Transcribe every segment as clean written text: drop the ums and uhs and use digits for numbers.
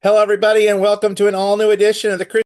Hello, everybody, and welcome to an all-new edition of the Chris.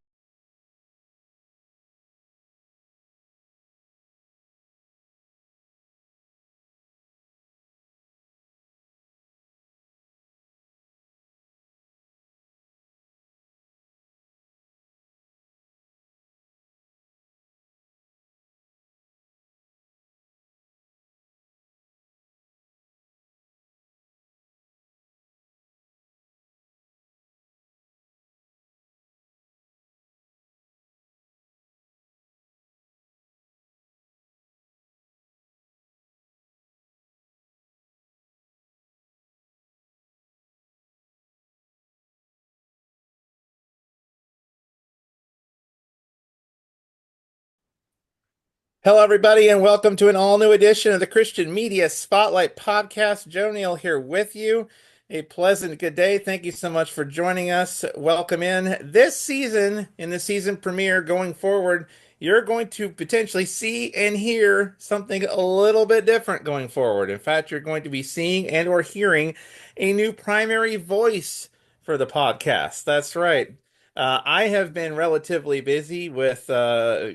Hello, everybody, and welcome to an all-new edition of the Christian Media Spotlight Podcast. Neal here with you. A pleasant good day. Thank you so much for joining us. Welcome in this season, in the season premiere going forward. You're going to potentially see and hear something a little bit different going forward. In fact, you're going to be seeing and or hearing a new primary voice for the podcast. That's right. I have been relatively busy with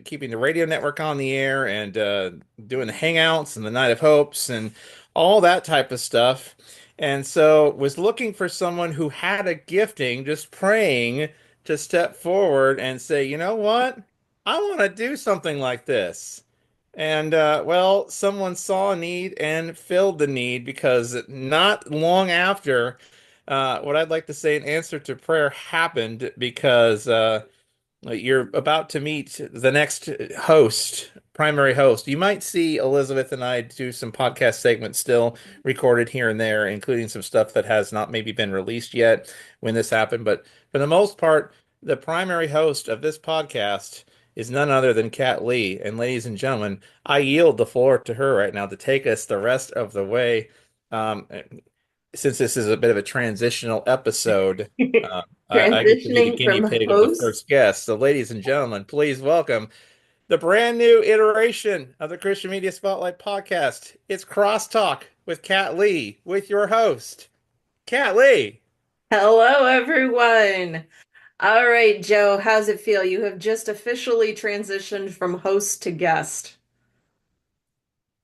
keeping the radio network on the air and doing the Hangouts and the Night of Hopes and all that type of stuff. And so was looking for someone who had a gifting, just praying to step forward and say, you know what? I want to do something like this. And well, someone saw a need and filled the need because not long after what I'd like to say an answer to prayer happened because you're about to meet the next host, primary host. You might see Elizabeth and I do some podcast segments still recorded here and there, including some stuff that has not maybe been released yet when this happened. But for the most part, the primary host of this podcast is none other than Kat Leigh. And ladies and gentlemen, I yield the floor to her right now to take us the rest of the way. Um, since this is a bit of a transitional episode, I get to be the Transitioning guinea from pig of the host. first guest. So, ladies and gentlemen, please welcome the brand new iteration of the Christian Media Spotlight podcast. It's CrossTalk with Kat Leigh, with your host, Kat Leigh. Hello, everyone. All right, Joe, how's it feel? You have just officially transitioned from host to guest.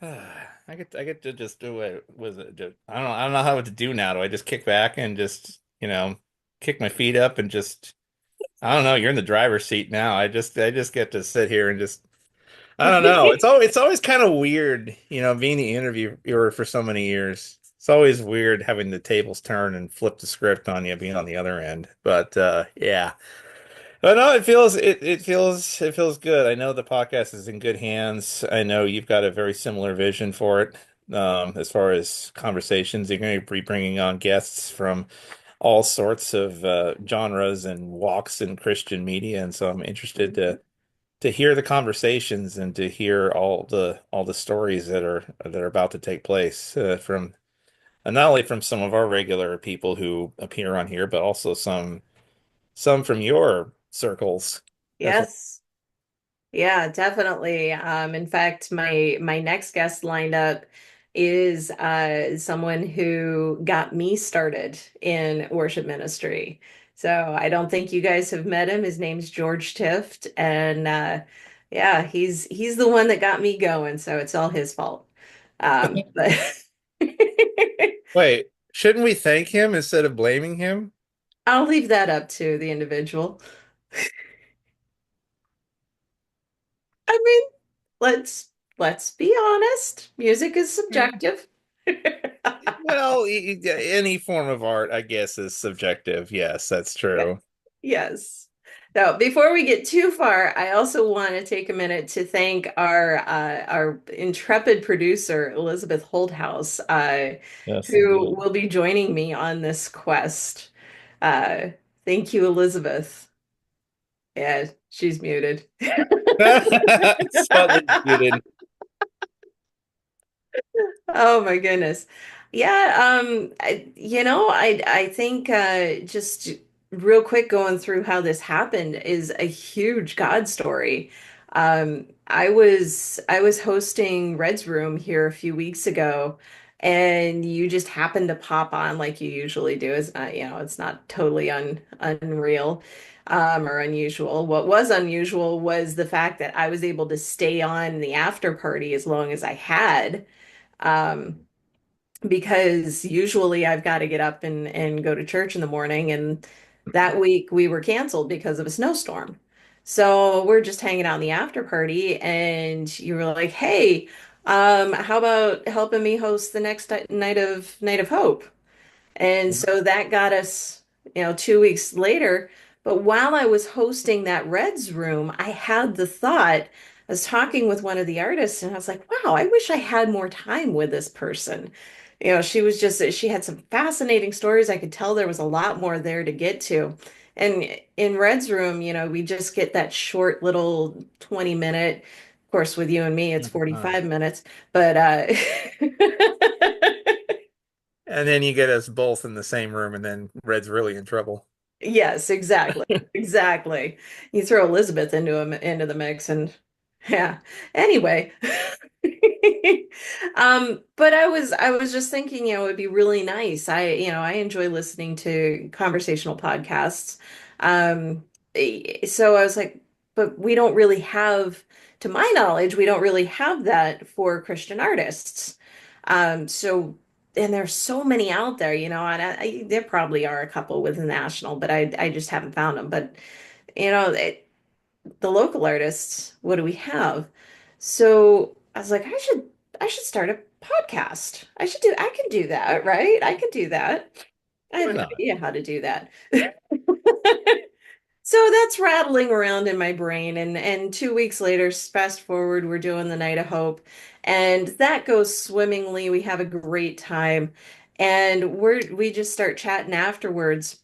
I get to just do it. Was it? I don't know how to do now. Do I just kick back and just kick my feet up and just I don't know. You're in the driver's seat now. I just get to sit here and just I don't know. It's always kind of weird, being the interviewer for so many years. It's always weird having the tables turn and flip the script on you being on the other end. But yeah. But no, it feels good. I know the podcast is in good hands. I know you've got a very similar vision for it. As far as conversations, you're going to be bringing on guests from all sorts of genres and walks in Christian media, and so I'm interested to hear the conversations and to hear all the stories that are about to take place from not only from some of our regular people who appear on here, but also some from your circles as well. Yes. Yeah, definitely. In fact, my next guest lined up is someone who got me started in worship ministry. So I don't think you guys have met him. His name's George Tift, and yeah, he's the one that got me going. So it's all his fault. But Wait, shouldn't we thank him instead of blaming him? I'll leave that up to the individual. I mean, let's let's be honest. Music is Hmm. subjective. Well, any form of art, I guess, is subjective. Yes, that's Yeah. true. Yes. Now, before we get too far, I also want to take a minute to thank our intrepid producer, Elizabeth Holdhouse, Yes, who indeed. will be joining me on this quest. Uh, Thank you, Elizabeth. Yeah, she's muted. Slightly muted. Oh my goodness. Yeah, I think just real quick going through how this happened is a huge God story. I was hosting Red's Room here a few weeks ago, and you just happen to pop on like you usually do. It's not, it's not totally unreal or unusual. What was unusual was the fact that I was able to stay on the after party as long as I had. Um, because usually I've got to get up and go to church in the morning. And that week we were canceled because of a snowstorm. So we're just hanging out in the after party, and you were like, "Hey, how about helping me host the next night of hope?" And so that got us, 2 weeks later. But while I was hosting that Reds room, I had the thought, I was talking with one of the artists, and I was like, wow, I wish I had more time with this person. She had some fascinating stories. I could tell there was a lot more there to get to. And in Red's room, we just get that short little 20-minute. Of course, with you and me, it's Uh, 45 minutes. But and then you get us both in the same room, and then Red's really in trouble. Yes, exactly. Exactly. You throw Elizabeth into the mix and yeah. Anyway. But I was just thinking, it'd be really nice. I enjoy listening to conversational podcasts. Um, so I was like, but we don't really have, to my knowledge, we don't really have that for Christian artists. So and there's so many out there, and there probably are a couple with the national, but I just haven't found them. But the local artists, what do we have? So I was like, I should start a podcast. I can do that, right? I can do that. I Why have no not? idea how to do that. So that's rattling around in my brain, and 2 weeks later, fast forward, we're doing the Night of Hope, and that goes swimmingly. We have a great time, and we just start chatting afterwards.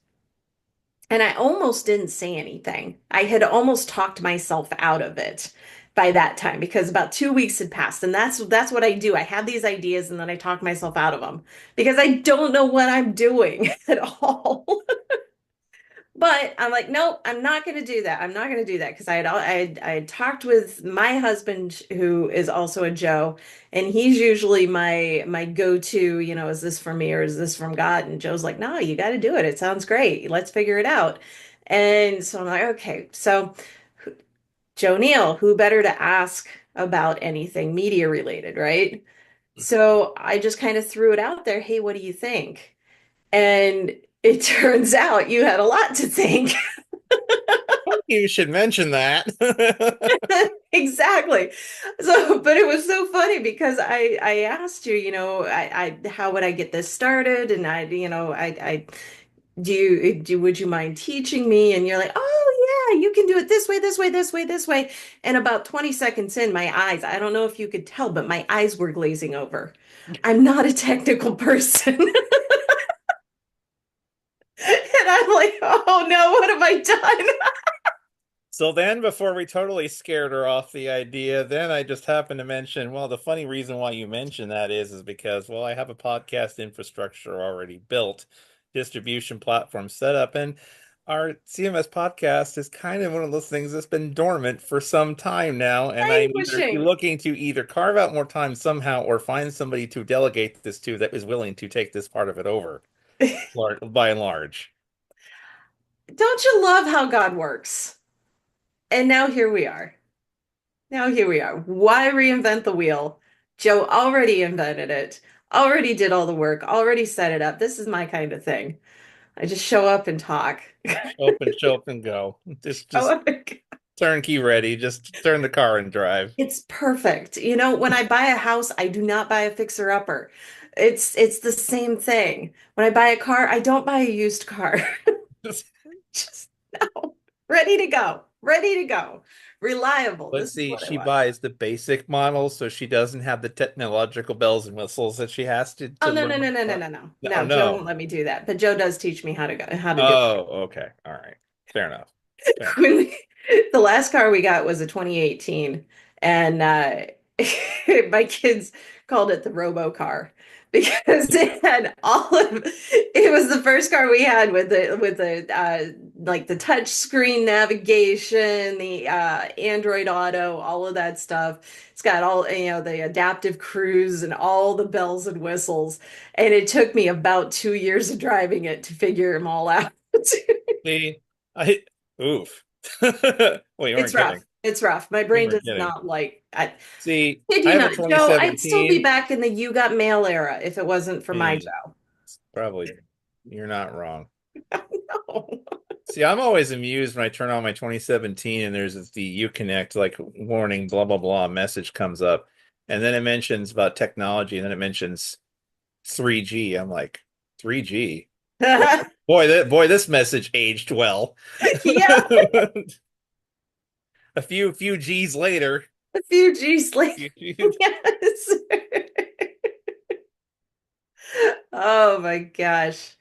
And I almost didn't say anything. I had almost talked myself out of it by that time because about 2 weeks had passed, and that's what I do. I have these ideas, and then I talk myself out of them because I don't know what I'm doing at all. But I'm like, nope, I'm not going to do that. I'm not going to do that because I had talked with my husband, who is also a Joe, and he's usually my go-to. Is this from me or is this from God? And Joe's like, no, you got to do it. It sounds great. Let's figure it out. And so I'm like, okay. So Joe Neal, who better to ask about anything media related, right? So I just kind of threw it out there. Hey, what do you think? And it turns out you had a lot to think. You should mention that. Exactly. So, but it was so funny because I asked you, I how would I get this started? And I would you mind teaching me? And you're like, oh yeah, you can do it this way, this way, this way, this way. And about 20 seconds in, my eyes, I don't know if you could tell, but my eyes were glazing over. I'm not a technical person. And I'm like, oh no, what have I done? So then, before we totally scared her off the idea, then I just happened to mention, well, the funny reason why you mention that is because, well, I have a podcast infrastructure already built, distribution platform set up, and our CMS podcast is kind of one of those things that's been dormant for some time now, and I'm either Languishing. looking to either carve out more time somehow or find somebody to delegate this to that is willing to take this part of it over, by and large. Don't you love how God works? And now here we are. Now here we are. Why reinvent the wheel? Joe already invented it, already did all the work, already set it up. This is my kind of thing. I just show up and talk. Show up and go. Show Just up and turnkey ready. Just turn the car and drive. It's perfect. When I buy a house, I do not buy a fixer-upper. It's the same thing. When I buy a car, I don't buy a used car. Just no. Ready to go. Ready to go. Reliable. Let's This is see, what I she want. buys the basic model, so she doesn't have the technological bells and whistles that she has Oh to no, no, learn. no, no, no, no, no. Oh No, Joe won't no. let me do that. But Joe does teach me how to do Oh, okay. All right. Fair enough. Fair enough. when the last car we got was a 2018, and my kids called it the robo car because it had all of it was the first car we had with the like the touch screen navigation, the Android Auto, all of that stuff. It's got all, the adaptive cruise and all the bells and whistles. And it took me about 2 years of driving it to figure them all out. See, I oof. Well, you It's weren't rough. kidding. It's rough. My You brain weren't does kidding. not like. I See, kid I you have a not, Joe. I'd still be 2017. back in the you got mail era if it wasn't for my Hey, Joe. probably you're not wrong. No. See, I'm always amused when I turn on my 2017 and there's the Uconnect like warning, blah blah blah message comes up, and then it mentions about technology, and then it mentions 3G. I'm like, 3G. Well, boy, this message aged well. Yeah, A few G's later. a few G's later. Yes. Oh my gosh.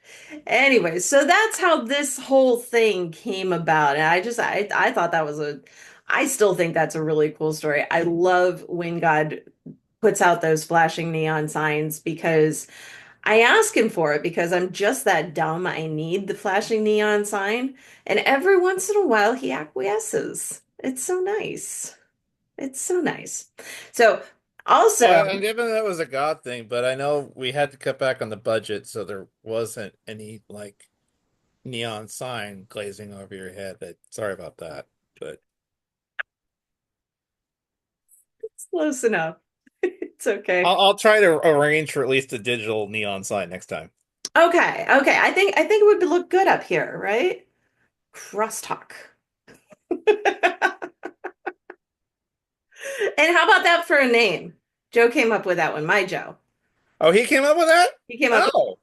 Anyway, so that's how this whole thing came about. And I thought that was I still think that's a really cool story. I love when God puts out those flashing neon signs because I ask him for it because I'm just that dumb. I need the flashing neon sign. And every once in a while he acquiesces. It's so nice. It's so nice. So also, Yeah, and given that was a God thing, but I know we had to cut back on the budget, so there wasn't any like neon sign glazing over your head. Sorry about that, but it's close enough. It's okay. I'll try to arrange for at least a digital neon sign next time. Okay, okay. I think it would look good up here, right? CrossTalk. And how about that for a name? Joe came up with that one, my Joe. Oh, he came up with that? He came up with, Oh,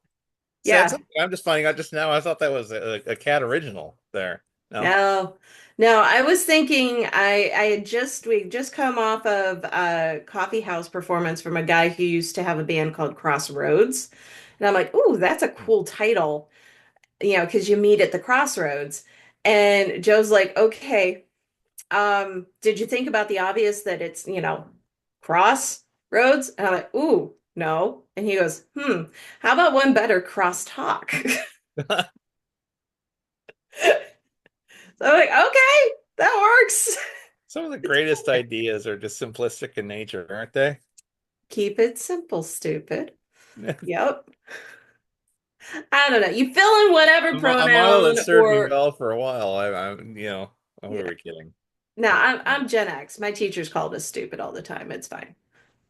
said yeah. something. I'm just finding out just now. I thought that was a cat original there. No. No, no, I was thinking I had just we just come off of a coffee house performance from a guy who used to have a band called Crossroads. And I'm like, ooh, that's a cool title, because you meet at the crossroads. And Joe's like, okay, did you think about the obvious that it's, crossroads? And I'm like, ooh, no. And he goes, how about one better crosstalk? So I'm like, okay, that works. Some of the greatest ideas are just simplistic in nature, aren't they? Keep it simple, stupid. Yep. I don't know. You fill in whatever A model pronoun that served me or well for a while. What are yeah. we kidding? No, What are we I'm kidding? Gen X. My teachers called us stupid all the time. It's fine.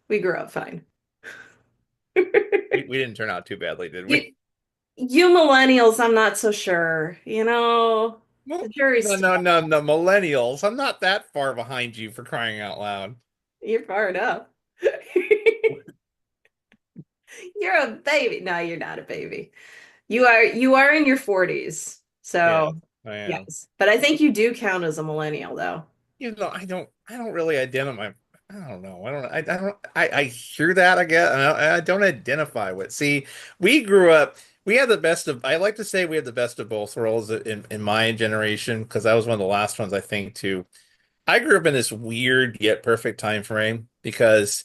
We grew up fine. We didn't turn out too badly, did we? You you millennials, I'm not so sure. The Well, jury's no, still no, no, no, millennials. I'm not that far behind you for crying out loud. you're far enough. You're a baby. No, you're not a baby. You are in your 40s. Yeah, So, I am. yes. But I think you do count as a millennial though. I don't really identify. I don't know. I hear that, I guess. I don't identify with. See, we grew up, we had the best of, I like to say we had the best of both worlds in my generation, because I was one of the last ones, I think, to, I grew up in this weird yet perfect time frame because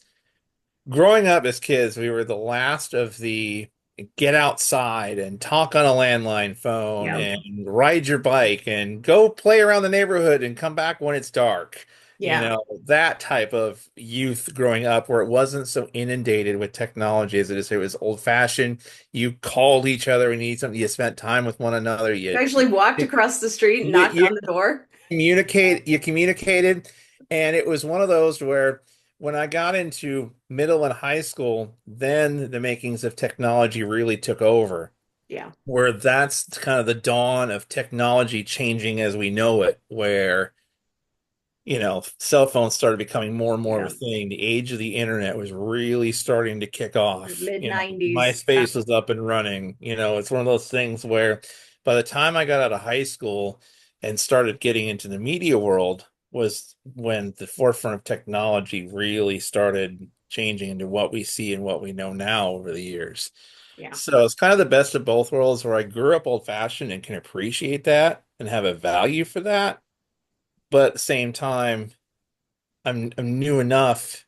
growing up as kids, we were the last of the get outside and talk on a landline phone Yeah. and ride your bike and go play around the neighborhood and come back when it's dark. Yeah. That type of youth growing up where it wasn't so inundated with technology as it is. It was old fashioned. You called each other when you need something. You spent time with one another. You actually walked across the street and knocked You on the door. you communicated, and it was one of those where when I got into middle and high school, then the makings of technology really took over, Yeah. where that's kind of the dawn of technology changing as we know it, where cell phones started becoming more and more of a Yeah. thing. The age of the internet was really starting to kick off. Mid 90s. Yeah. MySpace was up and running. It's one of those things where by the time I got out of high school and started getting into the media world was when the forefront of technology really started changing into what we see and what we know now over the years. Yeah. So it's kind of the best of both worlds where I grew up old fashioned and can appreciate that and have a value for that. But at the same time, I'm new enough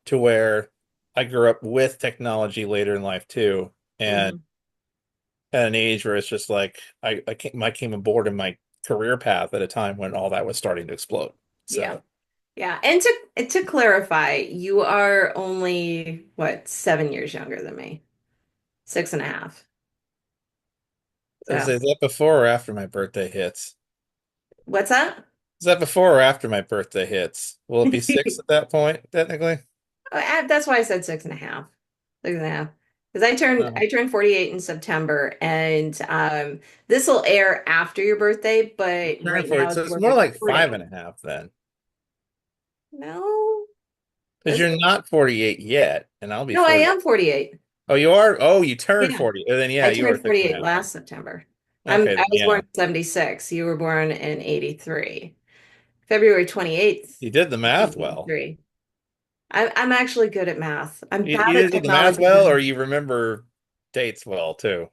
to where I grew up with technology later in life too, and Mhm. at an age where it's just like I came aboard in my career path at a time when all that was starting to explode. Yeah. So Yeah. And to clarify, you are only what, 7 years younger than me, 6.5. So is that before or after my birthday hits? what's that? Is that before or after my birthday hits? Will it be six at that point, technically? That's why I said 6.5. 6.5. Because I turned 48 in September, and this will air after your birthday, but Turning right 40, now as so it's we're more like five and recording. a half then. No, Because this you're not 48 yet, and I'll be no, I 40. am 48. Oh, you are? Oh, you turned Yeah. 40. Then yeah, I you are turned six and a 48 half then. last September. Okay, I then was born yeah. in 76. You were born in 83. February 28th, You did the math well. 1983. I'm actually good at math. I'm You bad either at did the math technology well though. or you remember dates well too.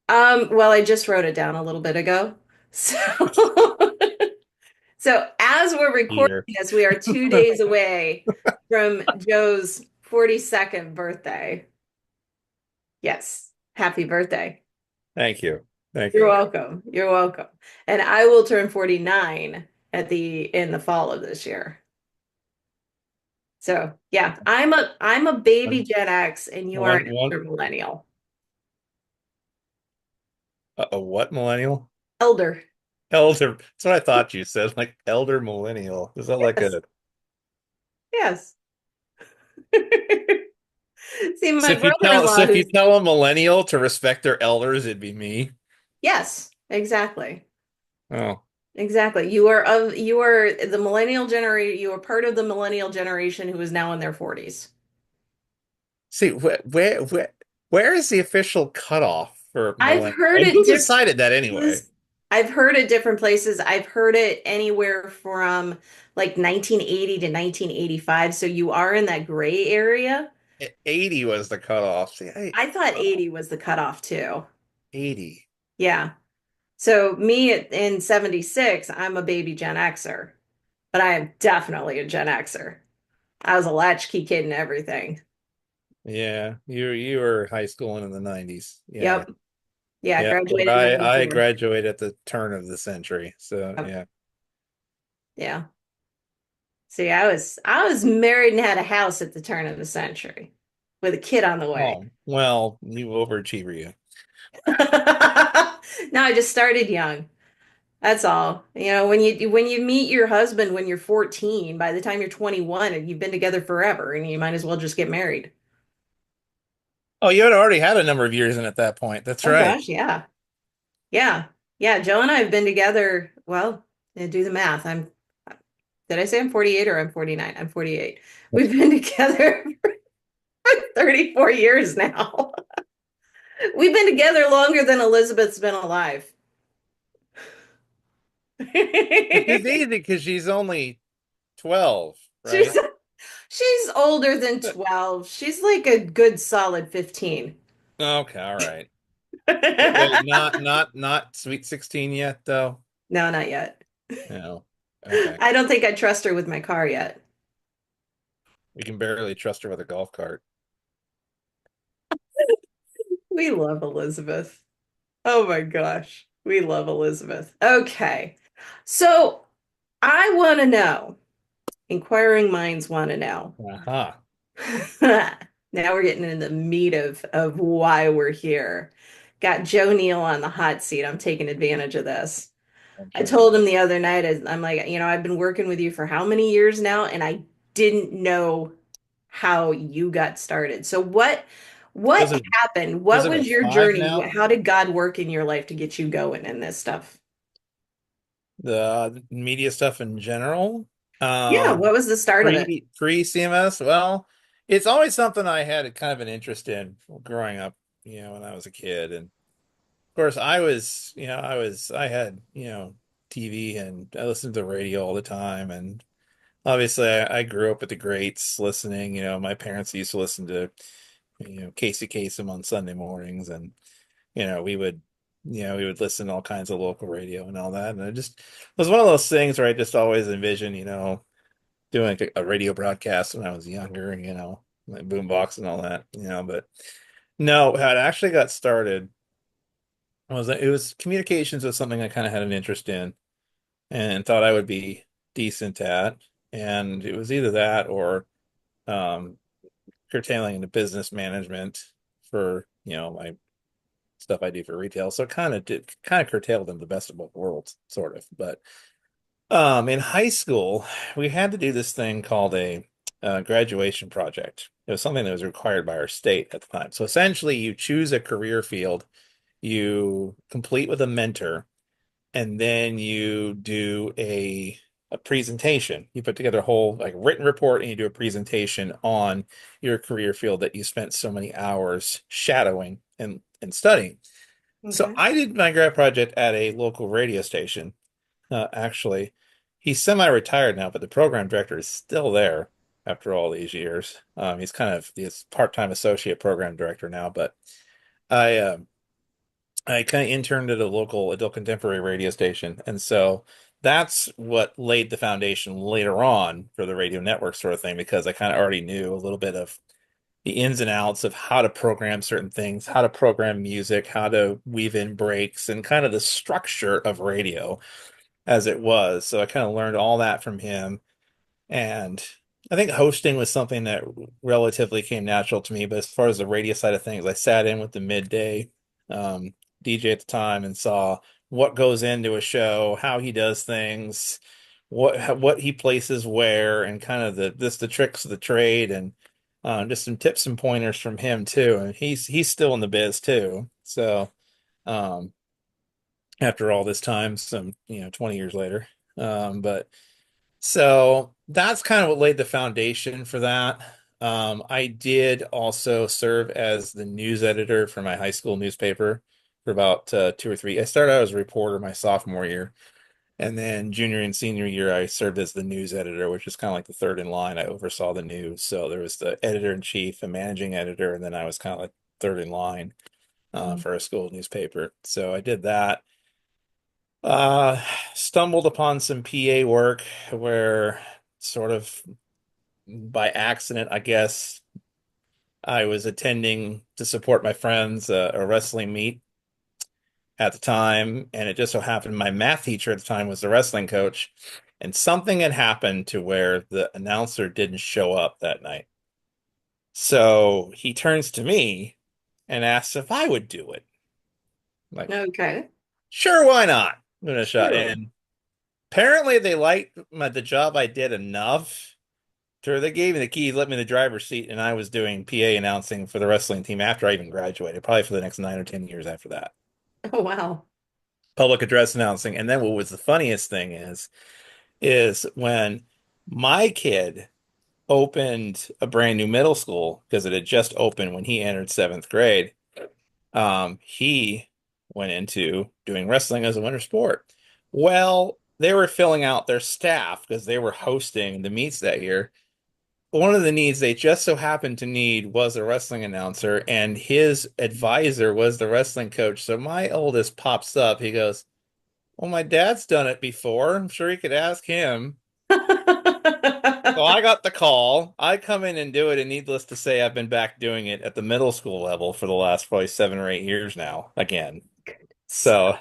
Well, I just wrote it down a little bit ago. So so as we're recording Year. this, we are 2 days away from Joe's 42nd birthday. Yes. Happy birthday. Thank you. Thank You're you. welcome. You're welcome. And I will turn 49 in the fall of this year. So yeah, I'm a baby One, Gen X and you are one, an one. elder millennial. A what millennial? Elder. Elder. That's what I thought you said. Like elder millennial. Is that like Yes. a Yes. See, so my if you tell so brother-in-law if you who's tell a millennial to respect their elders, it'd be me. yes, exactly. Oh. Exactly. You are the millennial generation, you are part of the millennial generation who is now in their 40s. See, where is the official cutoff for I've millennial? heard And it who different decided that anyway? places. I've heard it different places. I've heard it anywhere from like 1980 to 1985. So you are in that gray area. 80 was the cutoff. See, I thought 80 was the cutoff too. 80. Yeah. So me in 76, I'm a baby Gen Xer, but I am definitely a Gen Xer. I was a latchkey kid and everything. Yeah, you were high schooling in the 90s. Yeah. Yep. Yeah, Yeah, where graduated in I 94. graduated at the turn of the century. So, Yep. yeah. Yeah. See, I was married and had a house at the turn of the century with a kid on the way. Oh, well, you overachiever you. No, I just started young. That's all. When you meet your husband when you're 14, by the time you're 21, and you've been together forever, and you might as well just get married. Oh, you had already had a number of years in at that point. That's Oh right. gosh, yeah. Yeah. Yeah, Joe and I have been together, well, do the math. Did I say I'm 48 or I'm 49? I'm 48. We've been together for 34 years now. We've been together longer than Elizabeth's been alive. Which is easy because she's only 12, She's right? she's older than 12. She's like a good solid 15. Okay, all right. Wait, No, not sweet 16 yet, though. not yet. No. Okay. I don't think I trust her with my car yet. We can barely trust her with a golf cart. We love Elizabeth. Oh my gosh. We love Elizabeth. Okay. So I want to know, inquiring minds want to know. Aha. Now we're getting into the meat of why we're here. Got Joe Neal on the hot seat. I'm taking advantage of this. I'm I sure you told are. him the other night, I'm like, I've been working with you for how many years now, and I didn't know how you got started. So what Was it happened? has What it been was your 5 journey? now? How did God work in your life to get you going in this stuff? The media stuff in general. Yeah, what was the start of it? Pre CMS. Well, it's always something I had kind of an interest in growing up, when I was a kid. And of course I had, TV and I listened to the radio all the time. And obviously I grew up with the greats listening, my parents used to listen to, Casey Kasem on Sunday mornings and we would we would listen to all kinds of local radio and all that. And it was one of those things where I just always envisioned, doing a radio broadcast when I was younger, like boombox and all that, but no, how it actually got started was that it was communications was something I kind of had an interest in and thought I would be decent at. And it was either that or um, curtailing into business management for, my stuff I do for retail. So it kind of curtailed in the best of both worlds, sort of. But in high school, we had to do this thing called a graduation project. It was something that was required by our state at the time. So essentially, you choose a career field, you complete with a mentor, and then you do a presentation. You put together a whole like written report and you do a presentation on your career field that you spent so many hours shadowing and studying. So Okay. I did my grad project at a local radio station. Actually, he's semi-retired now, but the program director is still there after all these years. He's part-time associate program director now, but I I kind of interned at a local adult contemporary radio station. And so that's what laid the foundation later on for the radio network sort of thing, because I kind of already knew a little bit of the ins and outs of how to program certain things, how to program music, how to weave in breaks, and kind of the structure of radio as it was. So I kind of learned all that from him. And I think hosting was something that relatively came natural to me. But as far as the radio side of things, I sat in with the midday um, DJ at the time and saw what goes into a show, how he does things, what he places where, and kind of the tricks of the trade, and just some tips and pointers from him too. And he's still in the biz too. So um, after all this time, some 20 years later, but. So that's kind of what laid the foundation for that. I did also serve as the news editor for my high school newspaper for about 2 or 3. I started out as a reporter my sophomore year, and then junior and senior year, I served as the news editor, which is kind of like the third in line. I oversaw the news. So there was the editor in chief, and managing editor, and then I was kind of like third in line Mm. for a school newspaper. So I did that. Uh, Stumbled upon some PA work where sort of by accident, I guess, I was attending to support my friends a wrestling meet at the time, and it just so happened my math teacher at the time was the wrestling coach, and something had happened to where the announcer didn't show up that night. So he turns to me and asks if I would do it. I'm like, Okay. sure, why not? Give it a shot. Sure. And apparently they liked the job I did enough. Sure, they gave me the keys, let me in the driver's seat, and I was doing PA announcing for the wrestling team after I even graduated, probably for the next 9 or 10 years after that. Oh, wow. Public address announcing. And then what was the funniest thing is when my kid opened a brand new middle school, because it had just opened when he entered seventh grade, he went into doing wrestling as a winter sport. Well, they were filling out their staff because they were hosting the meets that year. One of the needs they just so happened to need was a wrestling announcer, and his advisor was the wrestling coach. So my oldest pops up. He goes, well, my dad's done it before. I'm sure you could ask him. So I got the call. I come in and do it, and needless to say, I've been back doing it at the middle school level for the last probably 7 or 8 years now again. So,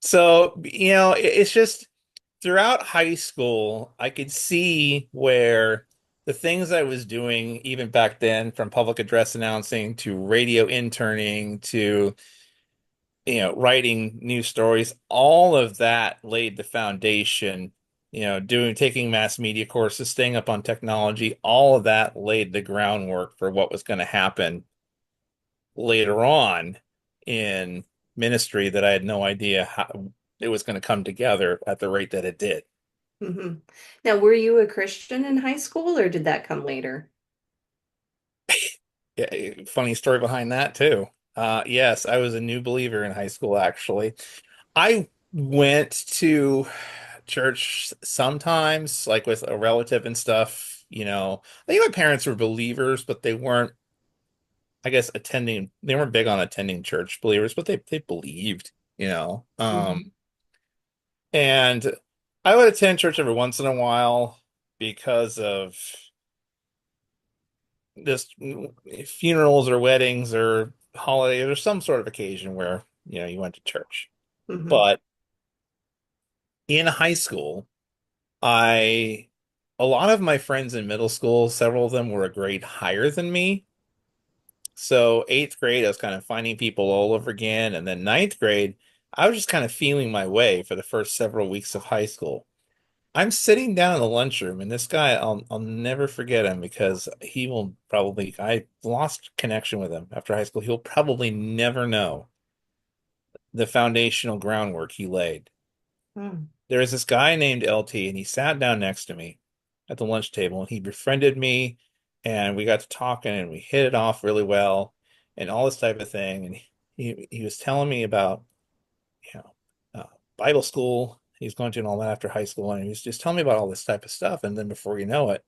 it's just throughout high school, I could see where the things I was doing, even back then, from public address announcing to radio interning to, writing news stories, all of that laid the foundation. Taking mass media courses, staying up on technology, all of that laid the groundwork for what was going to happen later on in ministry that I had no idea how it was going to come together at the rate that it did. Hmm. Now, were you a Christian in high school or did that come later? Yeah, funny story behind that too. Yes, I was a new believer in high school, actually. I went to church sometimes, like with a relative and stuff. I think my parents were believers, but they weren't, I guess, they weren't big on attending church believers, but they believed, you know. Hmm. And I would attend church every once in a while because of just funerals or weddings or holidays or some sort of occasion where, you went to church. Hmm. But in high school, I, a lot of my friends in middle school, several of them were a grade higher than me. So eighth grade, I was kind of finding people all over again. And then ninth grade, I was just kind of feeling my way for the first several weeks of high school. I'm sitting down in the lunchroom, and this guy, I'll never forget him because he will probably, I lost connection with him after high school. He'll probably never know the foundational groundwork he laid. Hmm. There was this guy named LT, and he sat down next to me at the lunch table, and he befriended me, and we got to talking, and we hit it off really well, and all this type of thing. And he was telling me about, you know, Bible school he's going to and all that after high school, and he was just telling me about all this type of stuff. And then before you know it,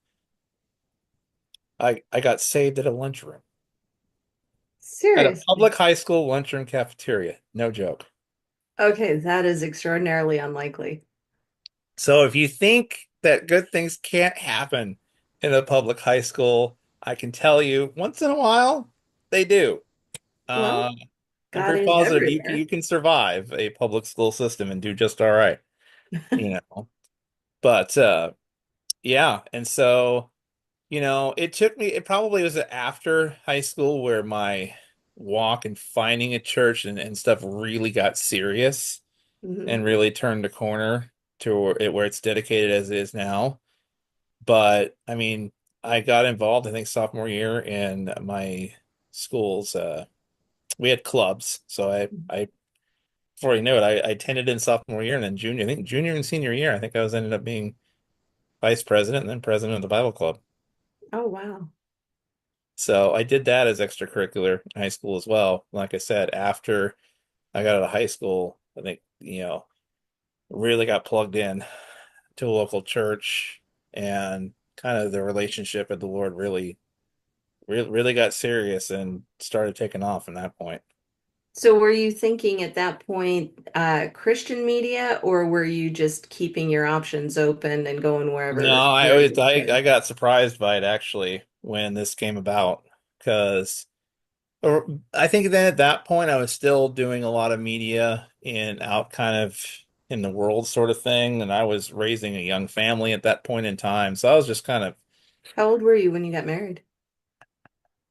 I got saved at a lunchroom, at a Seriously. public high school lunchroom cafeteria. No joke. Okay, that is extraordinarily unlikely. So if you think that good things can't happen in a public high school, I can tell you once in a while they do. Well, Uh, I'm God pretty is positive you everywhere. can survive a public school system and do just all right, you know. But yeah, and so it probably was after high school where my walk and finding a church and stuff really got serious Hmm. and really turned a corner to where it's dedicated as it is now. But I mean, I got involved, I think, sophomore year in my school's we had clubs. So I before you know it, I attended in sophomore year and then junior, I think junior and senior year, I think I was ended up being vice president and then president of the Bible club. Oh, wow. So I did that as extracurricular in high school as well. Like I said, after I got out of high school, I think, really got plugged in to a local church and kind of the relationship with the Lord really got serious and started taking off from that point. So were you thinking at that point Christian media, or were you just keeping your options open and going No, wherever you I could? got surprised by it actually when this came about because I think then at that point I was still doing a lot of media and out kind of in the world sort of thing, and I was raising a young family at that point in time. So I was just kind of How old were you when you got married?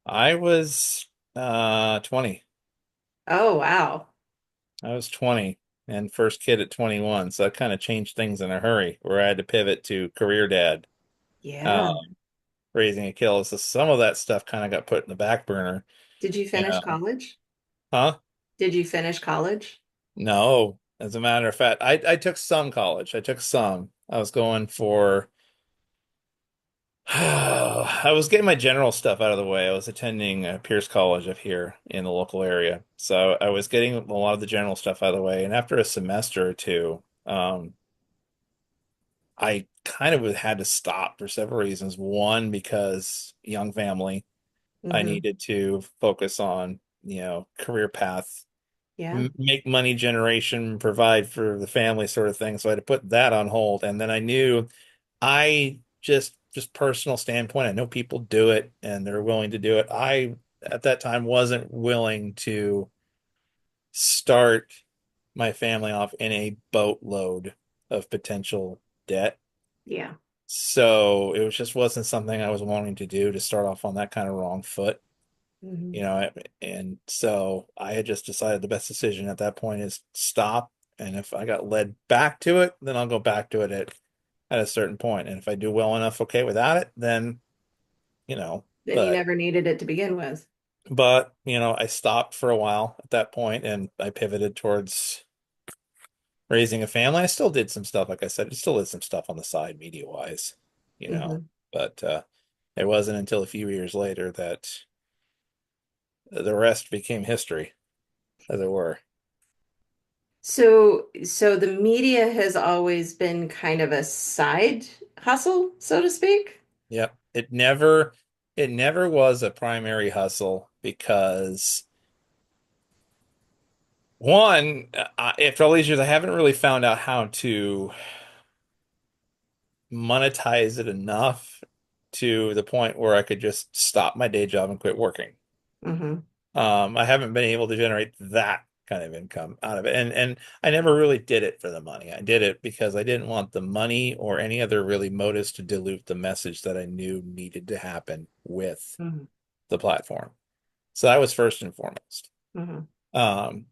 I was 20. Oh, wow. I was 20 and first kid at 21. So that kind of changed things in a hurry where I had to pivot to career dad, uh, Yeah. raising a kid. So some of that stuff kind of got put in the back burner. Did you finish Yeah. college? Huh? Did you finish college? No. As a matter of fact, I took some college. I took some. I was going for I was getting my general stuff out of the way. I was attending Pierce College up here in the local area. So I was getting a lot of the general stuff out of the way. And after a semester or two, I kind of had to stop for several reasons. One, because young family, I Hmm. needed to focus on, career path, Yeah. make money generation, provide for the family sort of thing. So I had to put that on hold. And then I knew I just personal standpoint, I know people do it and they're willing to do it. I at that time wasn't willing to start my family off in a boatload of potential debt. Yeah. So it was just wasn't something I was wanting to do to start off on that kind of wrong foot, Hmm. you know, and so I had just decided the best decision at that point is stop. And if I got led back to it, then I'll go back to it at a certain point. And if I do well enough, okay, without it, then, you know, Then you but, never needed it to begin with. I stopped for a while at that point and I pivoted towards raising a family. I still did some stuff, like I said, I still did some stuff on the side media wise, you know, Hmm. but it wasn't until a few years later that the rest became history, as it were. So the media has always been kind of a side hustle, so to speak. Yep. It never was a primary hustle because one, after all these years, I haven't really found out how to monetize it enough to the point where I could just stop my day job and quit working. Hmm. I haven't been able to generate that kind of income out of it. And I never really did it for the money. I did it because I didn't want the money or any other really motives to dilute the message that I knew needed to happen with Hmm. the platform. So that was first and foremost. Hmm. Um,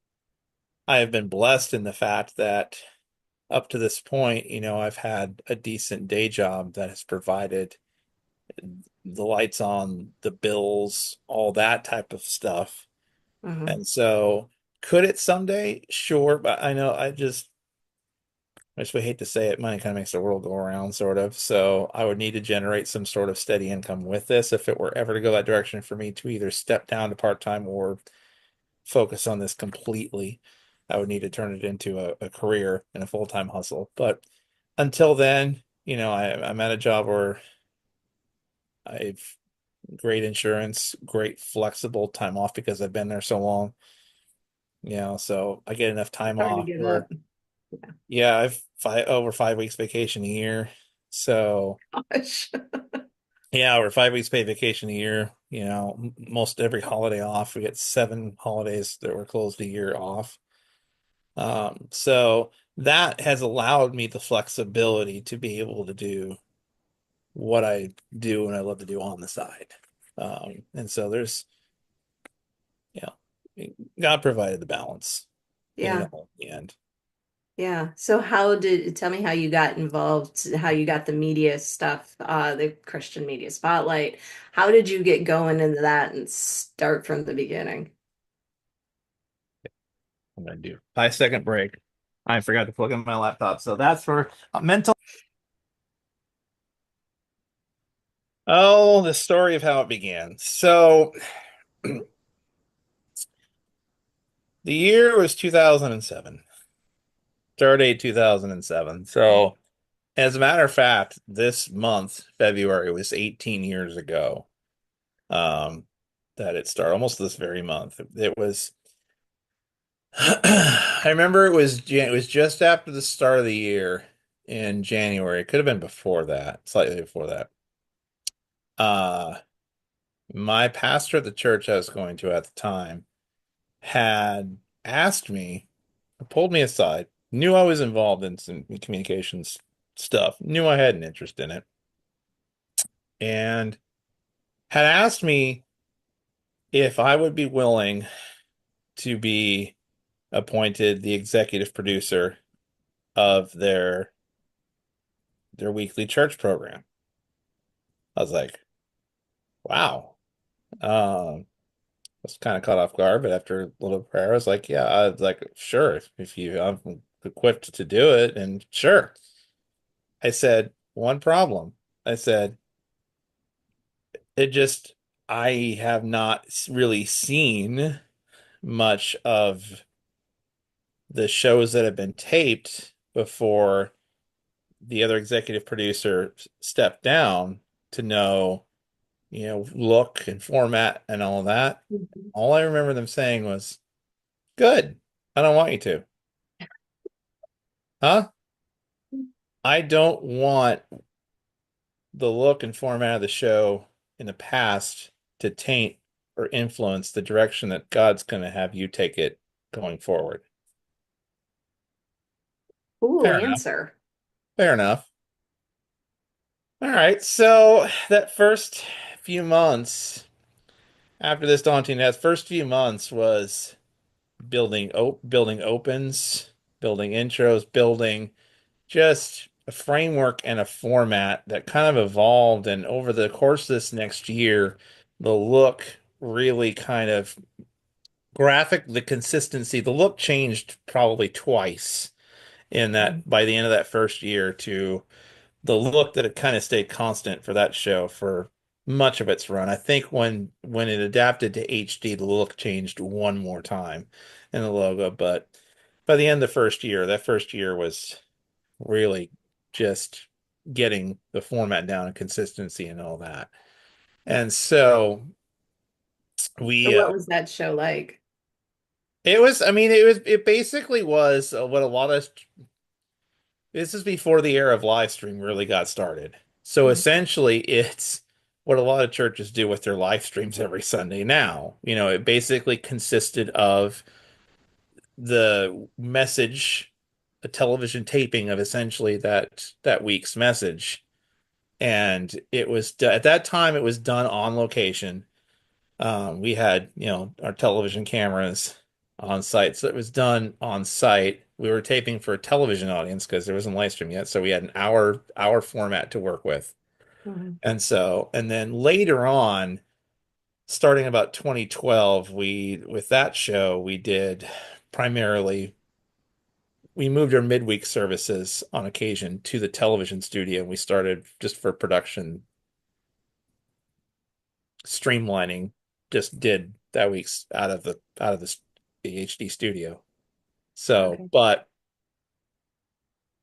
I have been blessed in the fact that up to this point, I've had a decent day job that has provided the lights on, the bills, all that type of stuff. Hmm. And so could it someday? Sure, but I just would hate to say it, money kind of makes the world go around, sort of. So I would need to generate some sort of steady income with this if it were ever to go that direction for me to either step down to part-time or focus on this completely. I would need to turn it into a career and a full-time hustle. But until then, I'm at a job where I've great insurance, great flexible time off because I've been there so long. So I get enough time Hard to off give where, up. Yeah. yeah, I've over 5 weeks vacation a year. So Gosh. yeah, over 5 weeks paid vacation a year. Most every holiday off. We get 7 holidays that were closed a year off. So that has allowed me the flexibility to be able to do what I do and I love to do on the side. And so you God provided the balance in it Yeah. all in the end. Yeah. So tell me how you got involved, how you got the media stuff, the Christian media spotlight. How did you get going into that and start from the beginning? I'm gonna do 5 second break. I forgot to plug in my laptop, so that's for mental. Oh, the story of how it began. So the year was 2007, start date 2007. So as a matter of fact, this month, February, was 18 years ago. Um, that it started almost this very month. It was I remember it was just after the start of the year in January. It could have been before that, slightly before that. Uh, my pastor at the church I was going to at the time had asked me, pulled me aside, knew I was involved in some communications stuff, knew I had an interest in it, and had asked me if I would be willing to be appointed the executive producer of their weekly church program. I was like, wow. I was kind of caught off guard, but after a little prayer, I was like, yeah, I was like, sure, if I'm equipped to do it, and sure. I said, one problem. I said, it just, I have not really seen much of the shows that have been taped before the other executive producer stepped down to know, look and format and all that. Mhm. All I remember them saying was, good. I don't want you to. Huh? I don't want the look and format of the show in the past to taint or influence the direction that God's going to have you take it going forward. Cool Fair enough. answer. Fair enough. All right. So that first few months after this daunting test, first few months was building opens, building intros, building just a framework and a format that kind of evolved. And over the course of this next year, the look really kind of the consistency, the look changed probably twice in that by the end of that first year to the look that had kind of stayed constant for that show for much of its run. I think when it adapted to HD, the look changed one more time in the logo, but by the end of the first year, that first year was really just getting the format down and consistency and all that. And so So we what was that show like? I mean, it basically was what a lot of this is before the era of live stream really got started. So Mhm. essentially, it's what a lot of churches do with their live streams every Sunday now. It basically consisted of the message, a television taping of essentially that week's message. And at that time it was done on location. We had, our television cameras on site, so it was done on site. We were taping for a television audience because there wasn't live stream yet, so we had an hour format to work with. Mhm. And then later on, starting about 2012, with that show, we did primarily, we moved our midweek services on occasion to the television studio, and we started just for production streamlining, just did that week's out of the HD studio. So, Okay. but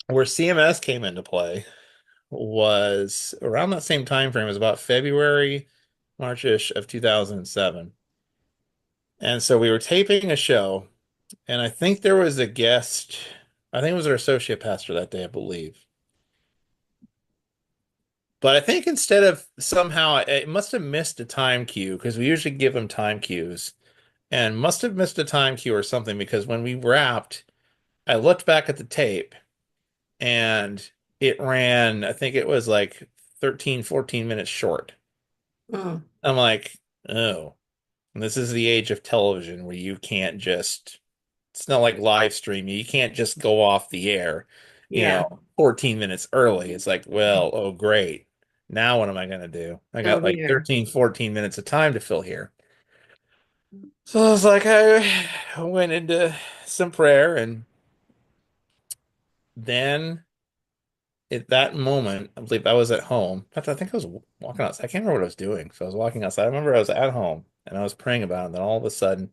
where CMS came into play was around that same time frame. It was about February, March-ish of 2007. And so we were taping a show, and I think there was a guest. I think it was our associate pastor that day, I believe. But I think instead of somehow it must have missed a time cue because we usually give them time cues and must have missed a time cue or something because when we wrapped, I looked back at the tape and it ran, I think it was like 13, 14 minutes short. Mm. I'm like, oh, and this is the age of television where you can't just, it's not like live streaming. You can't just go off the air, Yeah. 14 minutes early. It's like, well, oh, great. Now what am I going to do? I Oh got like dear. 13, 14 minutes of time to fill here. So I was like, I went into some prayer, and then at that moment, I believe I was at home. In fact, I think I was walking outside. I can't remember what I was doing. So I was walking outside. I remember I was at home and I was praying about it. And then all of a sudden,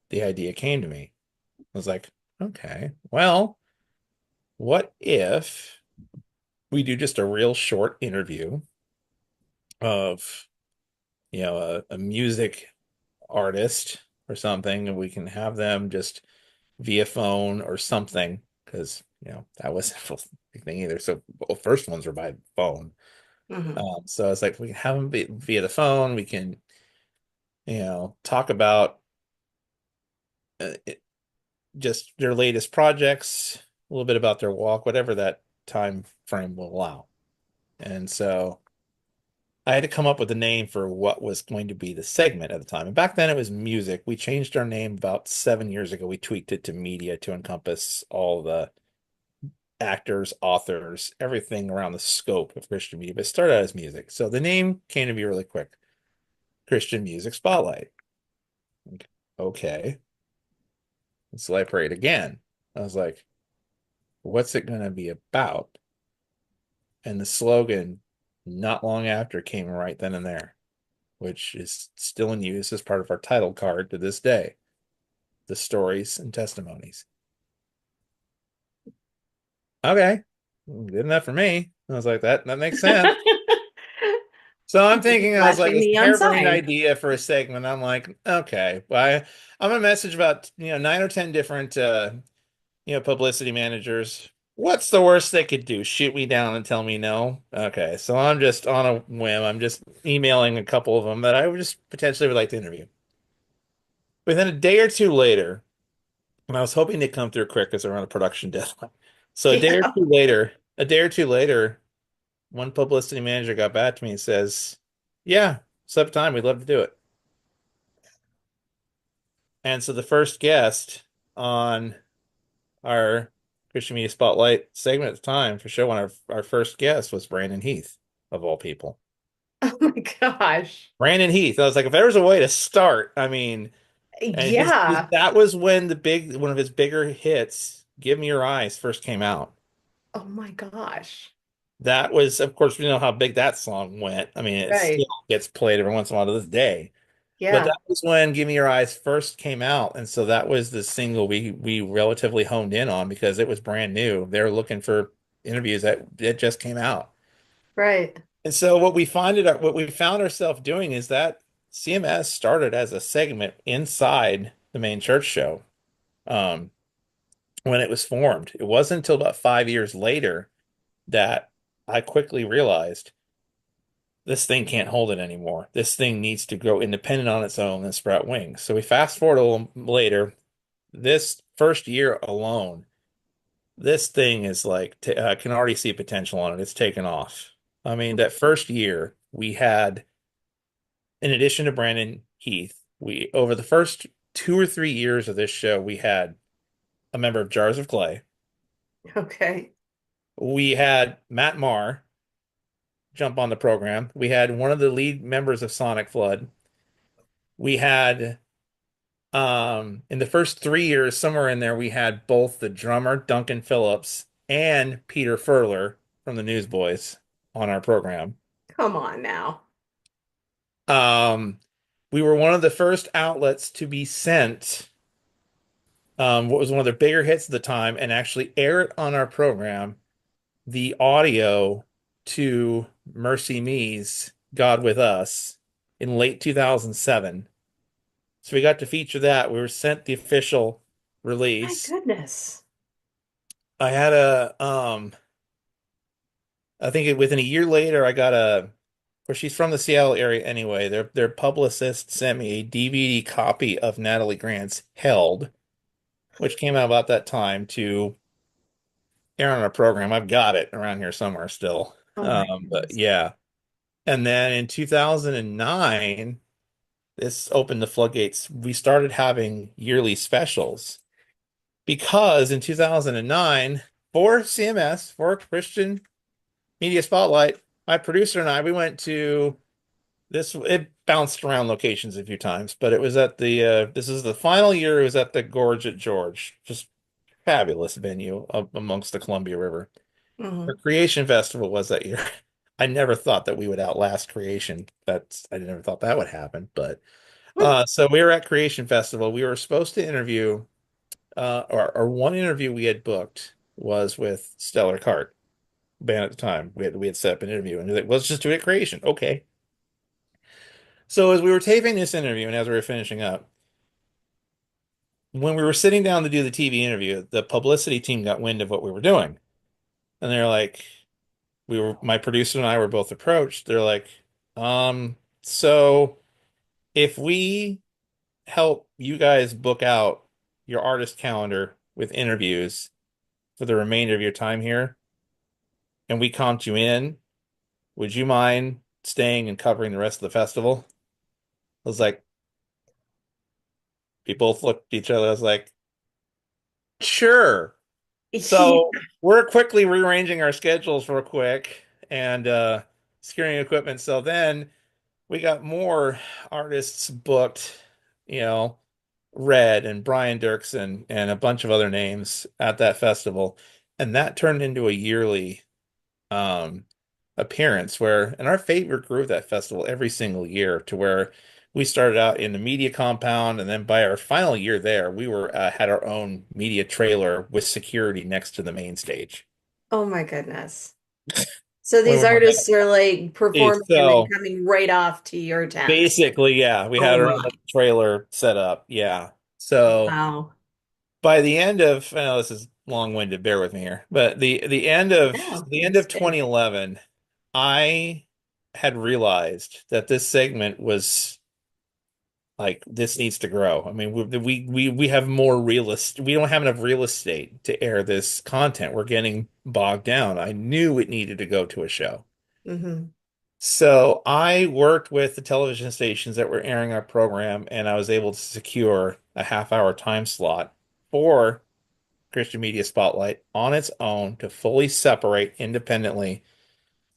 the idea came to me. I was like, okay, well, what if we do just a real short interview of, a music artist or something, and we can have them just via phone or something, because that wasn't a big thing either. So first ones were by phone. Hmm. So it's like we can have them via the phone. We can, talk about just their latest projects, a little bit about their walk, whatever that time frame will allow. And so I had to come up with a name for what was going to be the segment at the time. And back then it was music. We changed our name about 7 years ago. We tweaked it to media to encompass all the actors, authors, everything around the scope of Christian media, but it started out as music. So the name came to be really quick. Christian Music Spotlight. Okay. So I prayed again. I was like, what's it going to be about? And the slogan, not long after, came right then and there, which is still in use as part of our title card to this day. The stories and testimonies. Okay. Good enough for me. I was like, that makes sense. So I'm thinking, I was Glad like, you're this neon harebrained sign. idea for a segment. I'm like, okay, well, I'm gonna message about 9 or 10 different publicity managers. What's the worst they could do? Shoot me down and tell me no? Okay, so I'm just on a whim. I'm just emailing a couple of them that I would just potentially would like to interview. Within a day or two later, and I was hoping to come through quick because they're on a production deadline. So Yeah. a day or two later, one publicity manager got back to me and says, "Yeah, set up time. We'd love to do it." And so the first guest on our Christian Media Spotlight segment at the time for show one, our first guest was Brandon Heath, of all people. Oh my gosh. Brandon Heath. I was like, if there was a way to start, I mean, and Yeah. that was when one of his bigger hits, Give Me Your Eyes, first came out. Oh my gosh. That was, of course, we know how big that song went. I mean, it still Right. gets played every once in a while to this day. But Yeah. that was when Give Me Your Eyes first came out, and so that was the single we relatively honed in on because it was brand new. They were looking for interviews that it just came out. Right. And so what we found ourselves doing is that CMS started as a segment inside the main church show um, when it was formed. It wasn't until about 5 years later that I quickly realized this thing can't hold it anymore. This thing needs to grow independent on its own and sprout wings. So we fast forward a little later. This first year alone, this thing is like, I can already see potential on it. It's taken off. I mean, that first year we had, in addition to Brandon Heath, we, over the first 2 or 3 years of this show, we had a member of Jars of Clay. Okay. We had Matt Marr jump on the program. We had one of the lead members of Sonic Flood. We had in the first 3 years, somewhere in there, we had both the drummer Duncan Phillips and Peter Furler from the Newsboys on our program. Come on now. Um, we were one of the first outlets to be sent what was one of their bigger hits at the time and actually air it on our program, the audio to Mercy Me's God With Us in late 2007. So we got to feature that. We were sent the official My release. goodness. I had a I think within a year later I got a, where she's from the Seattle area anyway. Their publicist sent me a DVD copy of Natalie Grant's Held, which came out about that time, to air on our program. I've got it around here somewhere still. Oh my But goodness. yeah. And then in 2009, this opened the floodgates. We started having yearly specials because in 2009, for CMS, for Christian Media Spotlight, my producer and I, we went to this. It bounced around locations a few times, but it was at the, this is the final year. It was at the Gorge at George. Just fabulous venue up amongst the Columbia River. Our Hmm. Creation Festival was that year. I never thought that we would outlast Creation. I never thought that would happen. But so we were at Creation Festival. We were supposed to interview, or one interview we had booked was with Stellar Cart band at the time. We had set up an interview, and like, let's just do it at Creation. Okay. So as we were taping this interview and as we were finishing up, when we were sitting down to do the TV interview, the publicity team got wind of what we were doing. And they're like, my producer and I were both approached. They're like, so if we help you guys book out your artist calendar with interviews for the remainder of your time here, and we comp you in, would you mind staying and covering the rest of the festival? I was like, we both looked at each other. I was like, sure. So we're quickly rearranging our schedules real quick and securing equipment. So then we got more artists booked, you know, Red and Brian Dirksen and a bunch of other names at that festival. And that turned into a yearly um appearance where, and our favorite grew at that festival every single year, to where we started out in the media compound, and then by our final year there, we were had our own media trailer with security next to the main stage. Oh my goodness. So When these we were artists are like at performing and then so coming right off to your tent. basically, yeah, we Oh had our my. own trailer set up. Yeah. So Wow. by the end of, I know this is long-winded, bear with me here, but No, the end it's of good. 2011, I had realized that this segment was like, this needs to grow. I mean, we have more real estate. We don't have enough real estate to air this content. We're getting bogged down. I knew it needed to go to a show. Hmm. So I worked with the television stations that were airing our program, and I was able to secure a half-hour time slot for Christian Media Spotlight on its own, to fully separate independently.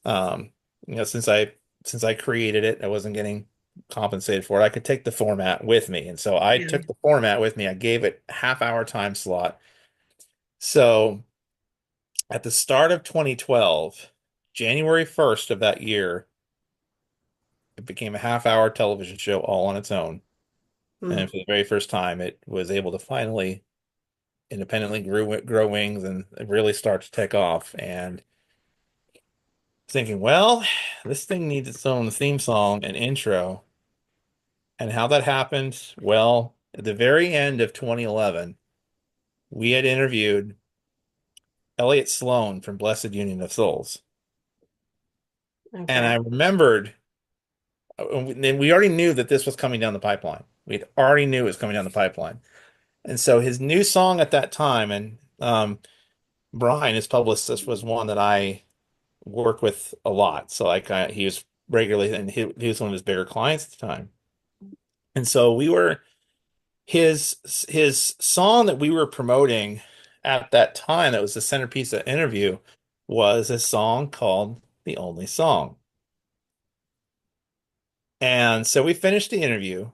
Um, since I created it, I wasn't getting compensated for it. I could take the format with me, and so I Yeah. took the format with me. I gave it a half-hour time slot. So at the start of 2012, January 1st of that year, it became a half-hour television show all on its own. And Mm. for the very first time, it was able to finally independently grow wings and really start to take off. And thinking, well, this thing needs its own theme song and intro. And how that happened, well, at the very end of 2011, we had interviewed Elliot Sloan from Blessed Union of Souls. And I Okay. remembered and we already knew that this was coming down the pipeline. We already knew it was coming down the pipeline. And so his new song at that time, and Brian, his publicist, was one that I worked with a lot. So like he was regularly, and he was one of his bigger clients at the time. And so we were his song that we were promoting at that time, that was the centerpiece of the interview, was a song called "The Only Song." And so we finished the interview,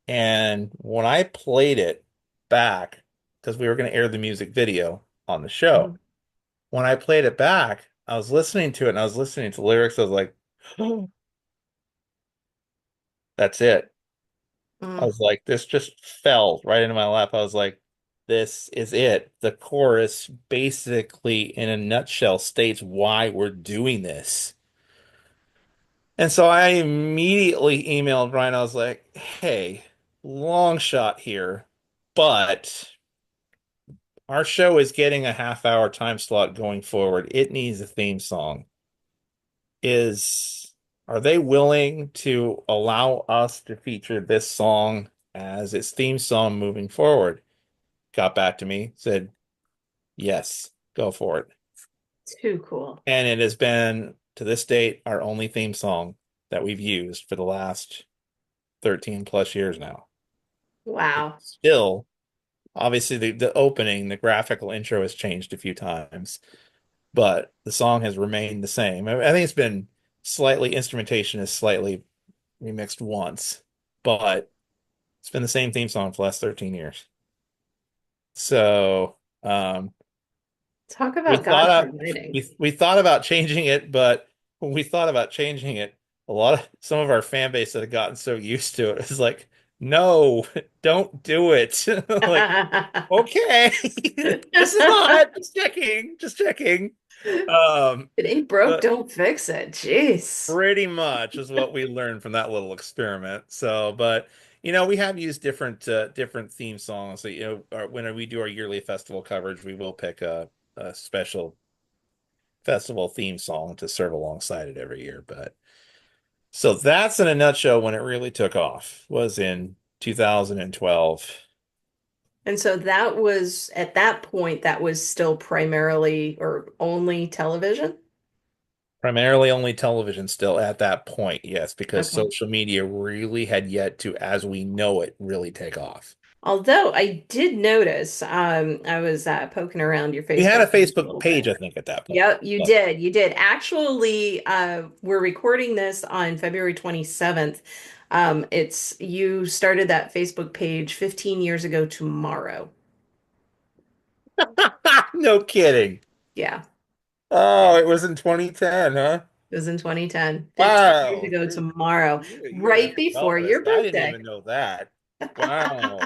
and when I played it back, because we were going to air the music video on the show, Mhm. when I played it back, I was listening to it and I was listening to the lyrics. I was like, oh, that's it. I Mm. was like, this just fell right into my lap. I was like, this is it. The chorus basically, in a nutshell, states why we're doing this. And so I immediately emailed Brian. I was like, hey, long shot here, but our show is getting a half-hour time slot going forward. It needs a theme song. Is Are they willing to allow us to feature this song as its theme song moving forward? Got back to me, said, yes, go for it. Too cool. And it has been, to this date, our only theme song that we've used for the last 13 plus years now. It's Wow. still, obviously, the opening, the graphical intro has changed a few times, but the song has remained the same. I think it's been slightly, instrumentation is slightly remixed once, but it's been the same theme song for the last 13 years. So, Talk we about thought God of, providing. we thought about changing it, but when we thought about changing it, a lot of some of our fan base that had gotten so used to it is like, no, don't do it. Like, okay, just not, just checking. Um, It ain't broke, but don't fix it. Jeez. pretty much is what we learned from that little experiment. So, but we have used different theme songs. So, when we do our yearly festival coverage, we will pick a special festival theme song to serve alongside it every year. But so that's in a nutshell when it really took off, was in 2012. And so that was, at that point, that was still primarily or only television? Primarily only television still at that point, yes, because Okay. social media really had yet to, as we know it, really take off. Although I did notice, I was poking around your We had Facebook a page a Facebook little bit. page, I think, at that point. Yep, you But did. You did. Actually, we're recording this on February 27th. You started that Facebook page 15 years ago tomorrow. no kidding. Yeah, Oh, it was in 2010, huh? it was in 2010, 15 years Wow. ago tomorrow, You're an right before your ex-columnist. I didn't birthday. even know that. Wow.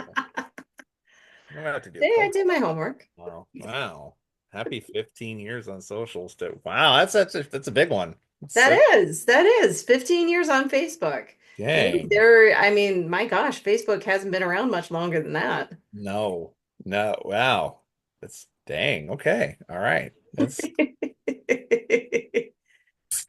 I'm gonna have to do Today I post did my on that homework. tomorrow. Wow. Happy 15 years on socials too. Wow, that's a big one. That is 15 years on Facebook. Dang. I mean, my gosh, Facebook hasn't been around much longer than that. No. No. Wow. That's dang. Okay. All right. That's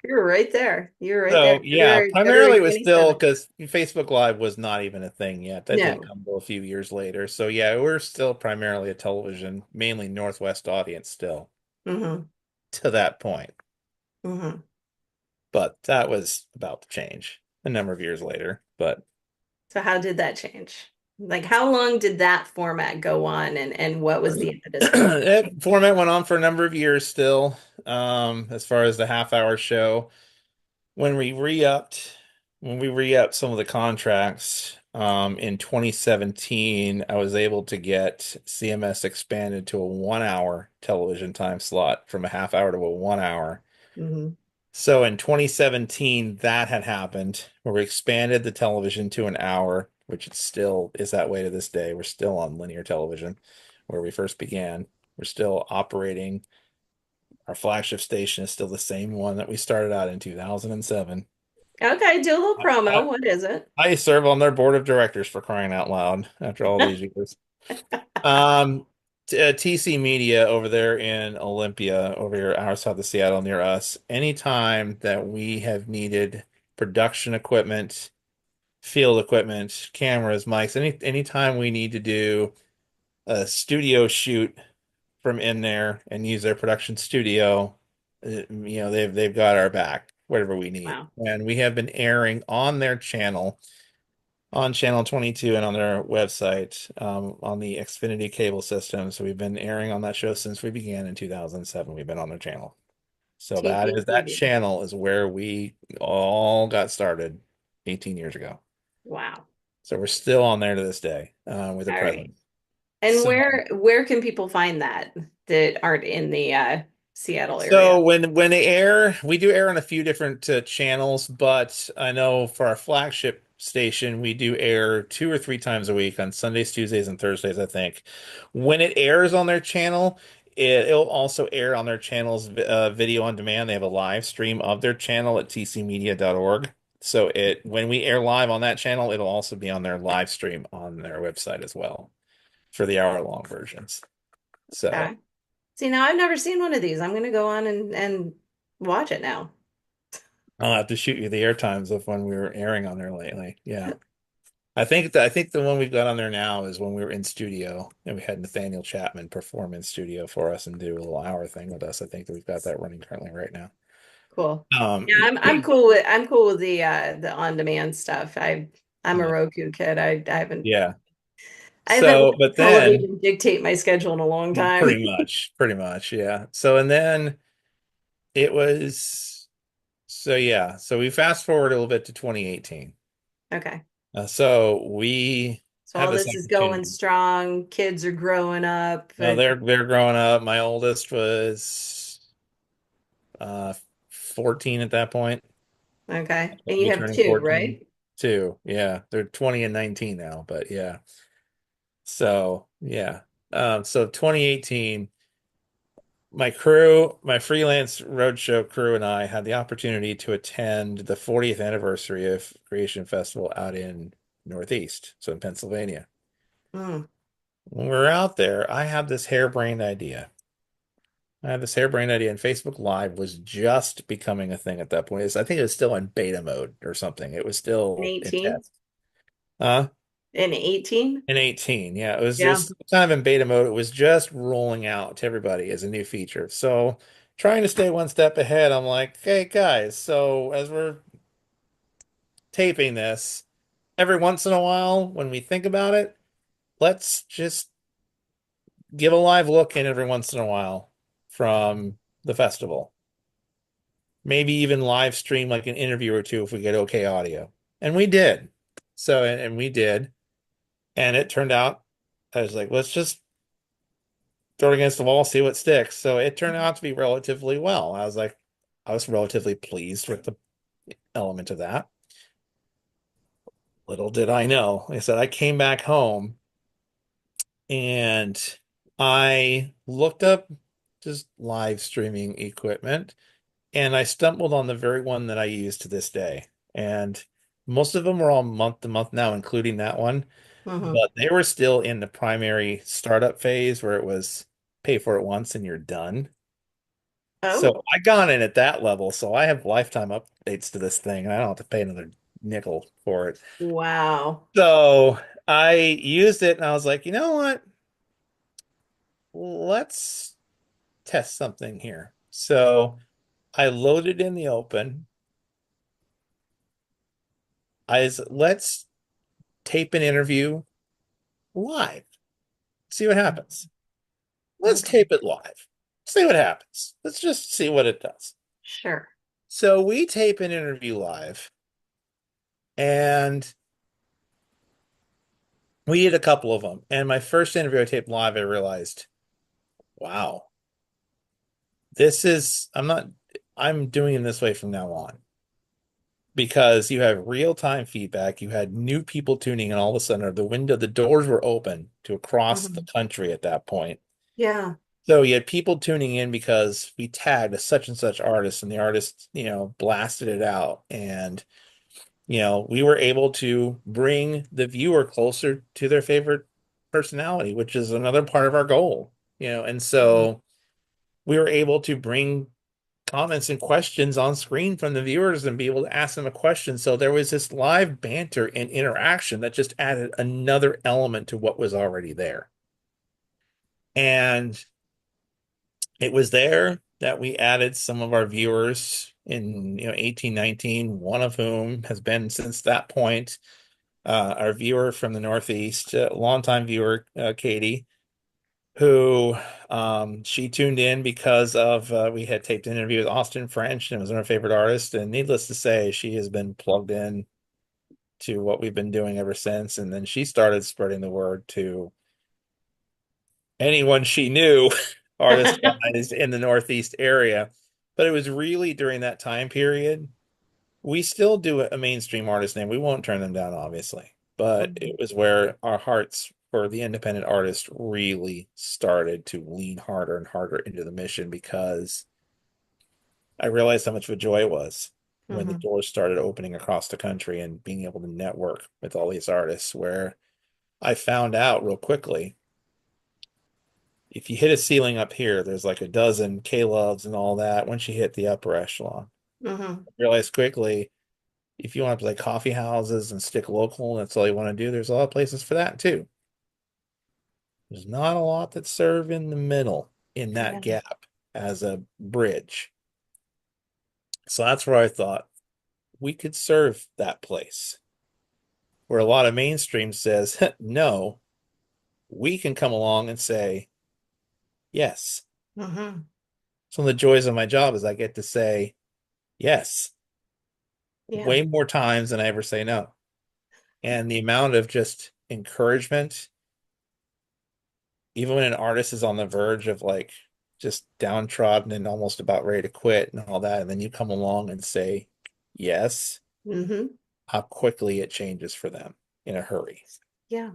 You're right there. You're right there. so yeah, February primarily it was still 27th. because Facebook Live was not even a thing yet. That didn't No. come till a few years later. So yeah, we're still primarily a television, mainly Northwest audience still Hmm. to that point. Hmm. But that was about to change a number of years later. But So how did that change? Like how long did that format go on and what was the impetus behind that change? it format went on for a number of years still, as far as the half-hour show. When we re-upped, when we re-upped some of the contracts, in 2017, I was able to get CMS expanded to a 1 hour television time slot from a half hour to a 1 hour. Hmm. So in 2017, that had happened where we expanded the television to an hour, which it still is that way to this day. We're still on linear television where we first began. We're still operating. Our flagship station is still the same one that we started out in 2007. Okay, do a little I, promo. I, What is it? I serve on their board of directors, for crying out loud after all these years. Um, TC Media over there in Olympia, over here, our south of Seattle, near us. Anytime that we have needed production equipment, field equipment, cameras, mics, anytime we need to do a studio shoot from in there and use their production studio, they've got our back, whatever we need. Wow. And we have been airing on their channel, on channel 22 and on their website, on the Xfinity cable system. So we've been airing on that show since we began in 2007. We've been on their channel. So that TGTV. channel is where we all got started 18 years ago. Wow. So we're still on there to this day, with the All right. present. And So where can people find that aren't in the Seattle area? So when they air, we do air on a few different channels, but I know for our flagship station, we do air 2 or 3 times a week on Sundays, Tuesdays, and Thursdays, I think. When it airs on their channel, it'll also air on their channel's video on demand. They have a live stream of their channel at tcmedia.org. So when we air live on that channel, it'll also be on their live stream on their website as well for the hour-long versions. So. Okay. See, now I've never seen one of these. I'm gonna go on and watch it now. I'll have to shoot you the air times of when we were airing on there lately. Yeah. I think the one we've got on there now is when we were in studio and we had Nathaniel Chapman perform in studio for us and do a little hour thing with us. I think that we've got that running currently right now. Cool. Yeah, Um, I'm cool with the on-demand stuff. I'm a yeah, Roku kid. yeah. I haven't So, let but then television dictate my schedule in a long time. pretty much, yeah. So, and then it was, so yeah. So we fast forward a little bit to 2018. Okay. So we So have all this this is going opportunity. strong. Kids are growing up. No, they're growing up. My oldest was uh 14 at that point. Okay. And Be you have turning two, 14 right? too. Yeah, they're 20 and 19 now, but yeah. So yeah. So 2018, my freelance roadshow crew and I had the opportunity to attend the 40th anniversary of Creation Festival out in Northeast, so in Pennsylvania. Mm, When we were out there, I had this harebrained idea. And Facebook Live was just becoming a thing at that point. I think it was still in beta mode or something. It was in still in 18? test. Uh, In 18? in 18, yeah, it Yeah. was kind of in beta mode. It was just rolling out to everybody as a new feature. So trying to stay one step ahead, I'm like, hey guys, so as we're taping this, every once in a while, when we think about it, let's just give a live look in every once in a while from the festival. Maybe even live stream like an interview or two if we get okay audio. And we did. So, and we did. And it turned out, I was like, let's just throw it against the wall, see what sticks. So it turned out to be relatively well. I was relatively pleased with the element of that. Little did I know. Like I said, I came back home and I looked up just live streaming equipment and I stumbled on the very one that I use to this day. And most of them are all month to month now, including that one. Hmm. But they were still in the primary startup phase where it was pay for it once and you're done. So Oh, I got in at that level. So I have lifetime updates to this thing and I don't have to pay another nickel for it. wow. So I used it and I was like, you know what? Let's test something here. So I loaded in the open. Let's tape an interview live. See what happens. Let's Okay. tape it live. See what happens. Let's just see what it does. Sure. So we tape an interview live and we did a couple of them. And my first interview I taped live, I realized, wow, I'm doing it this way from now on because you have real-time feedback. You had new people tuning in all of a sudden, the doors were open to across the Mhm. country at that point. Yeah. So you had people tuning in because we tagged a such and such artist and the artist, blasted it out. And, we were able to bring the viewer closer to their favorite personality, which is another part of our goal, and Mhm. so we were able to bring comments and questions on screen from the viewers and be able to ask them a question. So there was this live banter and interaction that just added another element to what was already there. And it was there that we added some of our viewers in 1819, one of whom has been since that point. Our viewer from the Northeast, longtime viewer, Katie, who she tuned in because of we had taped an interview with Austin French and it was one of her favorite artists. And needless to say, she has been plugged in to what we've been doing ever since. And then she started spreading the word to anyone she knew, artist wise, in the Northeast area. But it was really during that time period. We still do a mainstream artist name. We won't turn them down, obviously. But it Mhm. was where our hearts for the independent artist really started to lean harder and harder into the mission because I realized how much of a joy it was when the Mhm. doors started opening across the country and being able to network with all these artists. Where I found out real quickly if you hit a ceiling up here, there's like a dozen K-Loves and all that once you hit the upper echelon. Mhm. I realized quickly if you want to play coffee houses and stick local, and that's all you want to do, there's a lot of places for that too. There's not a lot that serve in the middle in that Yeah. gap as a bridge. So that's where I thought we could serve that place. Where a lot of mainstream says, no, we can come along and say, yes. Mhm. Some of the joys of my job is I get to say yes Yeah. way more times than I ever say no. And the amount of just encouragement even when an artist is on the verge of like just downtrodden and almost about ready to quit and all that, and then you come along and say yes, Mhm. how quickly it changes for them in a hurry. Yeah.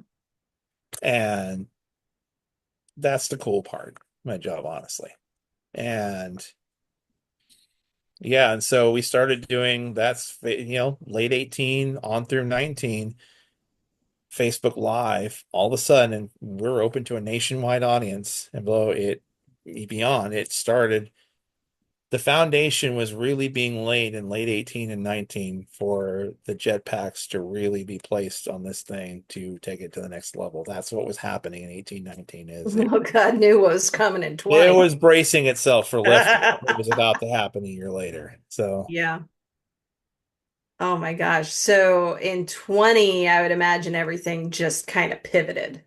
And that's the cool part, of my job, honestly. And yeah, and so we started doing that's late 18 on through 19 Facebook Live all of a sudden, and we're open to a nationwide audience. And below it, beyond it started the foundation was really being laid in late 18 and 19 for the jetpacks to really be placed on this thing to take it to the next level. That's what was happening in 1819 is Well, God knew what was coming in it 20. was bracing itself for lift. It was about to happen a year later. So Yeah. Oh my gosh. So in 20, I would imagine everything just kind of pivoted.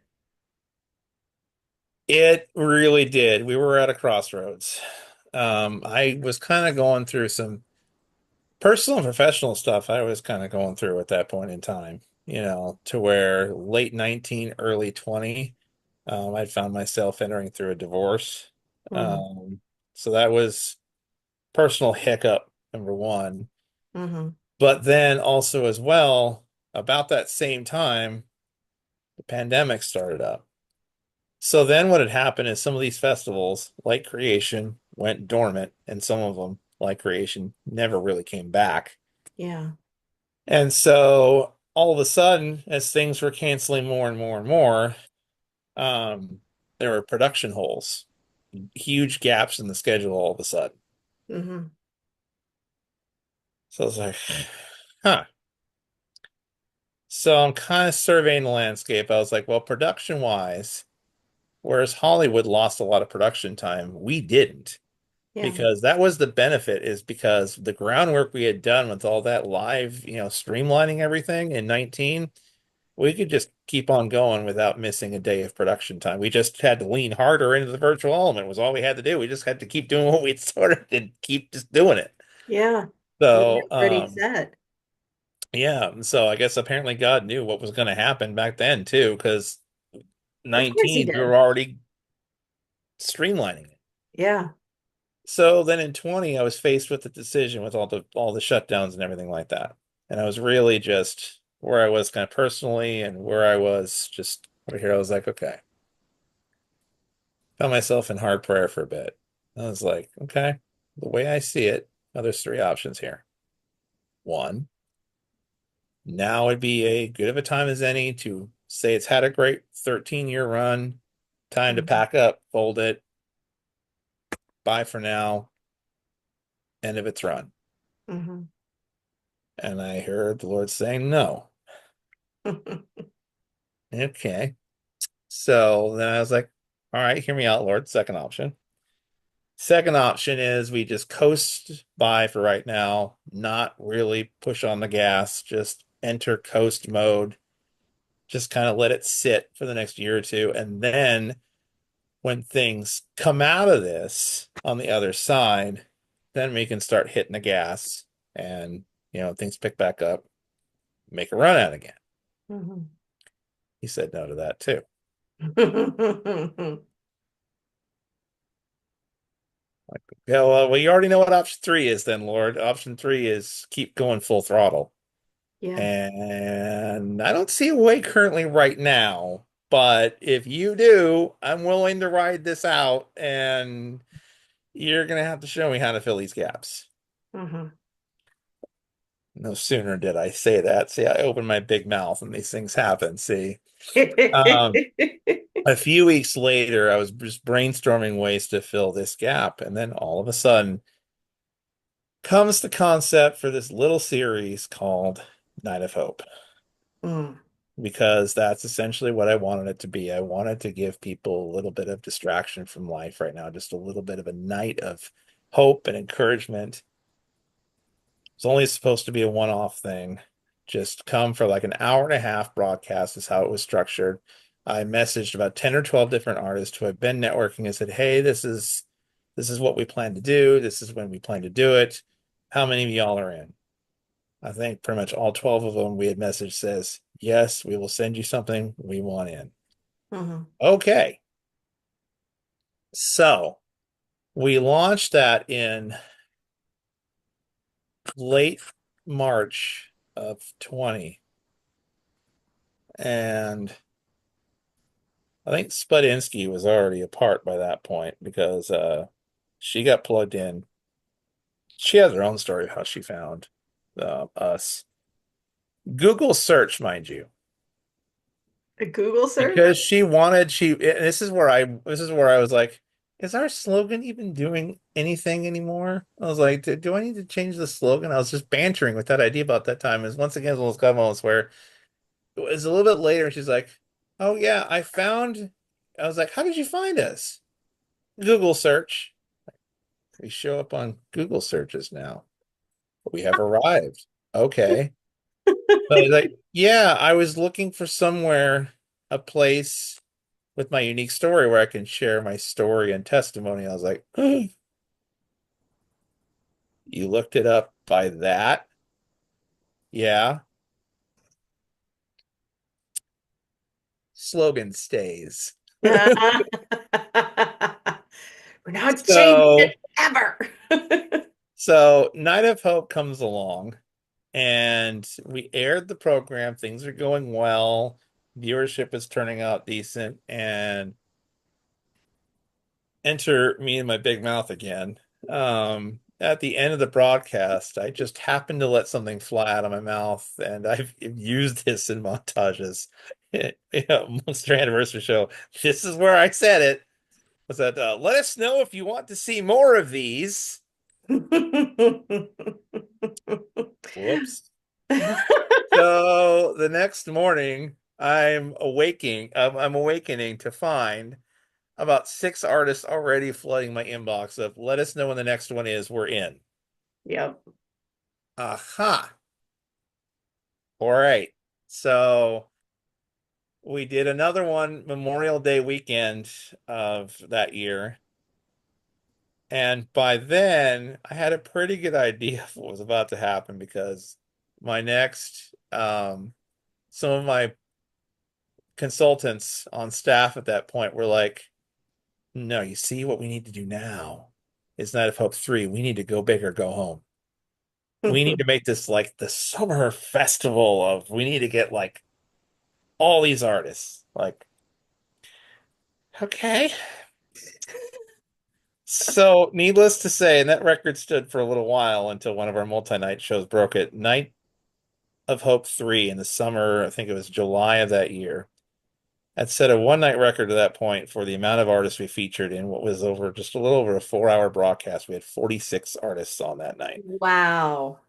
it really did. We were at a crossroads. I was kind of going through some personal and professional stuff I was kind of going through at that point in time, to where late 19, early 20, I'd found myself entering through a divorce. Hmm. Um, so that was personal hiccup number one. Hmm. But then also as well, about that same time, the pandemic started up. So then what had happened is some of these festivals, like Creation, went dormant, and some of them, like Creation, never really came back. Yeah. And so all of a sudden, as things were canceling more and more and more, um, there were production holes, huge gaps in the schedule all of a sudden. Hmm. So I was like, huh. So I'm kind of surveying the landscape. I was like, well, production wise, whereas Hollywood lost a lot of production time, we didn't. Yeah. Because that was the benefit, is because the groundwork we had done with all that live, streamlining everything in 19, we could just keep on going without missing a day of production time. We just had to lean harder into the virtual element was all we had to do. We just had to keep doing what we'd started and keep just doing it. Yeah. You So, were pretty set. yeah. So I guess apparently God knew what was going to happen back then too, because Of course he 19, we did. were already streamlining it. Yeah. So then in 20, I was faced with the decision with all the shutdowns and everything like that. And I was really just where I was kind of personally and where I was just over here. I was like, okay. Found myself in hard prayer for a bit. I was like, okay, the way I see it, now there's three options here. One, now would be a good of a time as any to say it's had a great 13-year run, time to Mhm. pack up, fold it, bye for now, end of its run. Hmm. And I heard the Lord saying no. Okay. So then I was like, all right, hear me out, Lord. Second option. Second option is we just coast by for right now, not really push on the gas, just enter coast mode, just kind of let it sit for the next year or two. And then when things come out of this on the other side, then we can start hitting the gas and, things pick back up, make a run out again. Hmm. He said no to that too. Like, yeah, well, you already know what option three is then, Lord. Option three is keep going full throttle. Yeah. And I don't see a way currently right now, but if you do, I'm willing to ride this out and you're gonna have to show me how to fill these gaps. Hmm. No sooner did I say that. See, I open my big mouth and these things happen. See, um, a few weeks later, I was just brainstorming ways to fill this gap, and then all of a sudden comes the concept for this little series called Night of Hope, Mm. because that's essentially what I wanted it to be. I wanted to give people a little bit of distraction from life right now, just a little bit of a night of hope and encouragement. It's only supposed to be a one-off thing. Just come for like an hour and a half broadcast is how it was structured. I messaged about 10 or 12 different artists who had been networking and said, "Hey, this is what we plan to do. This is when we plan to do it. How many of y'all are in?" I think pretty much all 12 of them we had messaged says, "Yes, we will send you something. We want in." Hmm. Okay. So we launched that in late March of 20. And I think Spudinsky was already apart by that point because she got plugged in. She has her own story of how she found us. Google search, mind you, A Google because search? this is where I was like, is our slogan even doing anything anymore? I was like, do I need to change the slogan? I was just bantering with that idea about that time. Is once again one of those moments where it was a little bit later, and she's like, "Oh yeah, I found." I was like, "How did you find us?" Google search. We show up on Google searches now. We have arrived. Okay. But like, yeah, I was looking for somewhere, a place with my unique story where I can share my story and testimony. I was like, you looked it up by that? Yeah. Slogan stays. We're not changing it So, ever. so Night of Hope comes along and we aired the program. Things are going well. Viewership is turning out decent, and enter me in my big mouth again. At the end of the broadcast, I just happened to let something fly out of my mouth, and I've used this in montages. Monster Anniversary Show. This is where I said it. Was that let us know if you want to see more of these. Whoops. So the next morning, I'm awakening to find about six artists already flooding my inbox of let us know when the next one is. We're in. Yep. Aha. All right. So we did another one Memorial Day weekend of that year. And by then I had a pretty good idea of what was about to happen because my next some of my consultants on staff at that point were like, no, you see what we need to do now is Night of Hope 3. We need to go big or go home. We need to make this like the summer festival of we need to get like all these artists. Like, okay. So needless to say, and that record stood for a little while until one of our multi-night shows broke it. Night of Hope 3 in the summer, I think it was July of that year, had set a one-night record to that point for the amount of artists we featured in what was over just a little over a 4-hour broadcast. We had 46 artists on that night. Wow.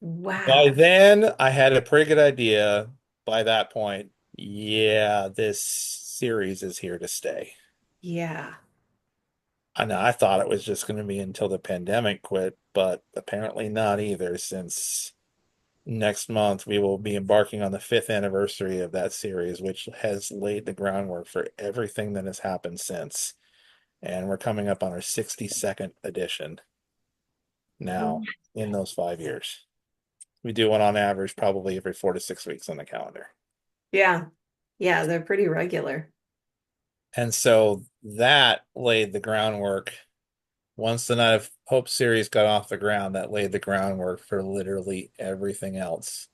By Wow. then, I had a pretty good idea by that point. Yeah, this series is here to stay. Yeah. I know I thought it was just going to be until the pandemic quit, but apparently not either, since next month we will be embarking on the fifth anniversary of that series, which has laid the groundwork for everything that has happened since. And we're coming up on our 62nd edition now in those 5 years. We do one on average probably every 4 to 6 weeks on the calendar. Yeah. Yeah, they're pretty regular. And so that laid the groundwork. Once the Night of Hope series got off the ground, that laid the groundwork for literally everything else,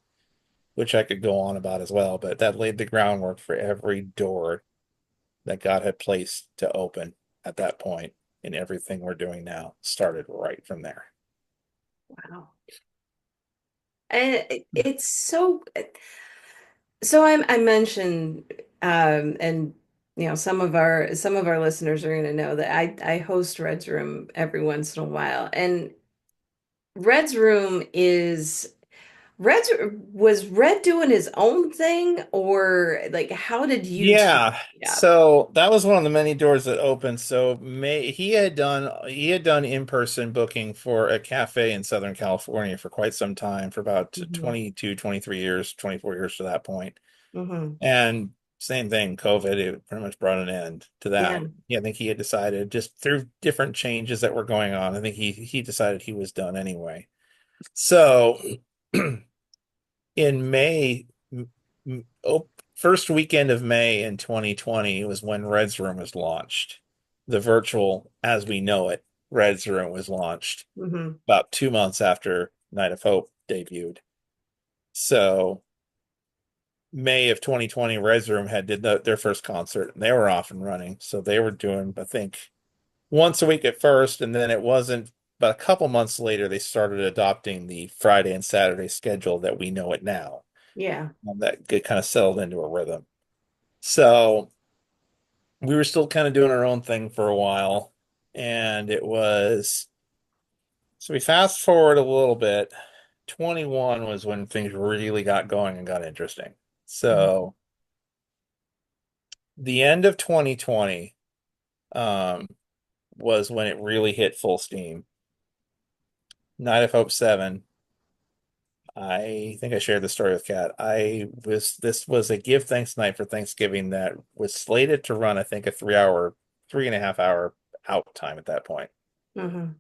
which I could go on about as well, but that laid the groundwork for every door that God had placed to open at that point, and everything we're doing now started right from there. Wow. And it's so I mentioned and some of our listeners are going to know that I host Red's Room every once in a while. And Red's Room is Red's was Red doing his own thing, or like how did you two Yeah, meet up? so that was one of the many doors that opened. So May he had done in-person booking for a cafe in Southern California for quite some time, for about Hmm. 22, 23 years, 24 years to that point. Hmm. And same thing, COVID, it pretty much brought an end to that. Yeah. Yeah, I think he had decided just through different changes that were going on. I think he decided he was done anyway. So in May, first weekend of May in 2020 was when Red's Room was launched. The virtual, as we know it, Red's Room was launched Hmm. about 2 months after Night of Hope debuted. So May of 2020, Red's Room had did their first concert, and they were off and running. So they were doing, I think, once a week at first, and then it wasn't. But a couple months later, they started adopting the Friday and Saturday schedule that we know it now. Yeah. That kind of settled into a rhythm. So we were still kind of doing our own thing for a while. And it was, so we fast forward a little bit. 21 was when things really got going and got interesting. So the end of 2020 um, was when it really hit full steam. Night of Hope 7. I think I shared the story with Kat. This was a give thanks night for Thanksgiving that was slated to run, I think, a 3 hour, 3.5 hour out time at that point. Hmm. And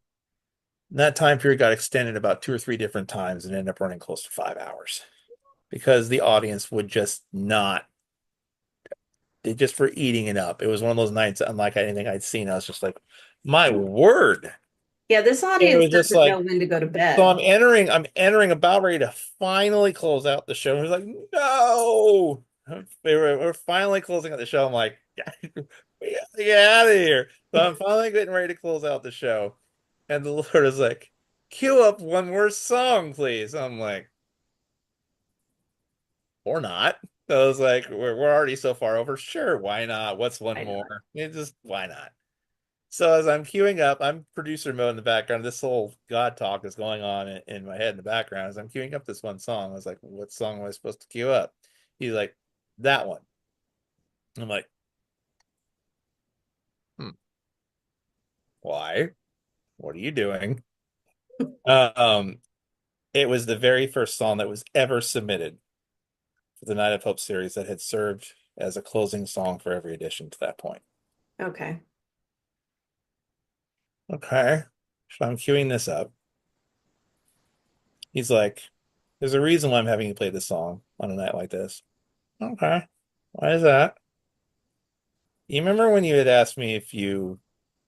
that time period got extended about two or three different times and ended up running close to 5 hours because the audience would just not, they just were eating it up. It was one of those nights unlike anything I'd seen. I was just like, my word. Yeah, this It audience was just doesn't know like, when to go to so bed. I'm entering about ready to finally close out the show. He was like, no. We're finally closing out the show. I'm like, we gotta get out of here. So I'm finally getting ready to close out the show. And the Lord is like, cue up one more song, please. I'm like, or not. So I was like, we're already so far over. Sure, why not? What's one I know. more? It just why not? So as I'm queuing up, I'm producer mode in the background. This whole God talk is going on in my head in the background as I'm queuing up this one song. I was like, what song am I supposed to queue up? He's like, that one. I'm like, hmm, why? What are you doing? Um, it was the very first song that was ever submitted for the Night of Hope series that had served as a closing song for every edition to that point. Okay. Okay. So I'm queuing this up. He's like, there's a reason why I'm having you play this song on a night like this. Okay. Why is that? You remember when you had asked me if you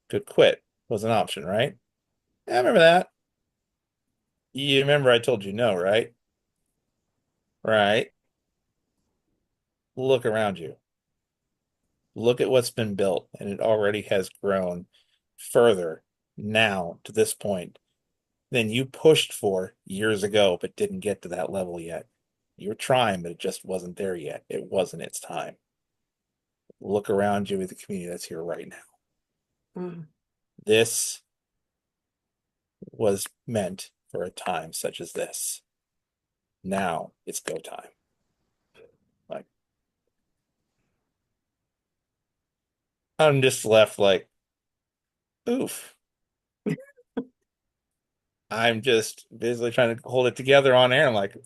could quit was an option, right? Yeah, I remember that. You remember I told you no, right? Right. Look around you. Look at what's been built, and it already has grown further now to this point than you pushed for years ago, but didn't get to that level yet. You were trying, but it just wasn't there yet. It wasn't its time. Look around you at the community that's here right now. Mm. This was meant for a time such as this. Now it's go time. Like, I'm just left like, oof. I'm just busily trying to hold it together on air. I'm like,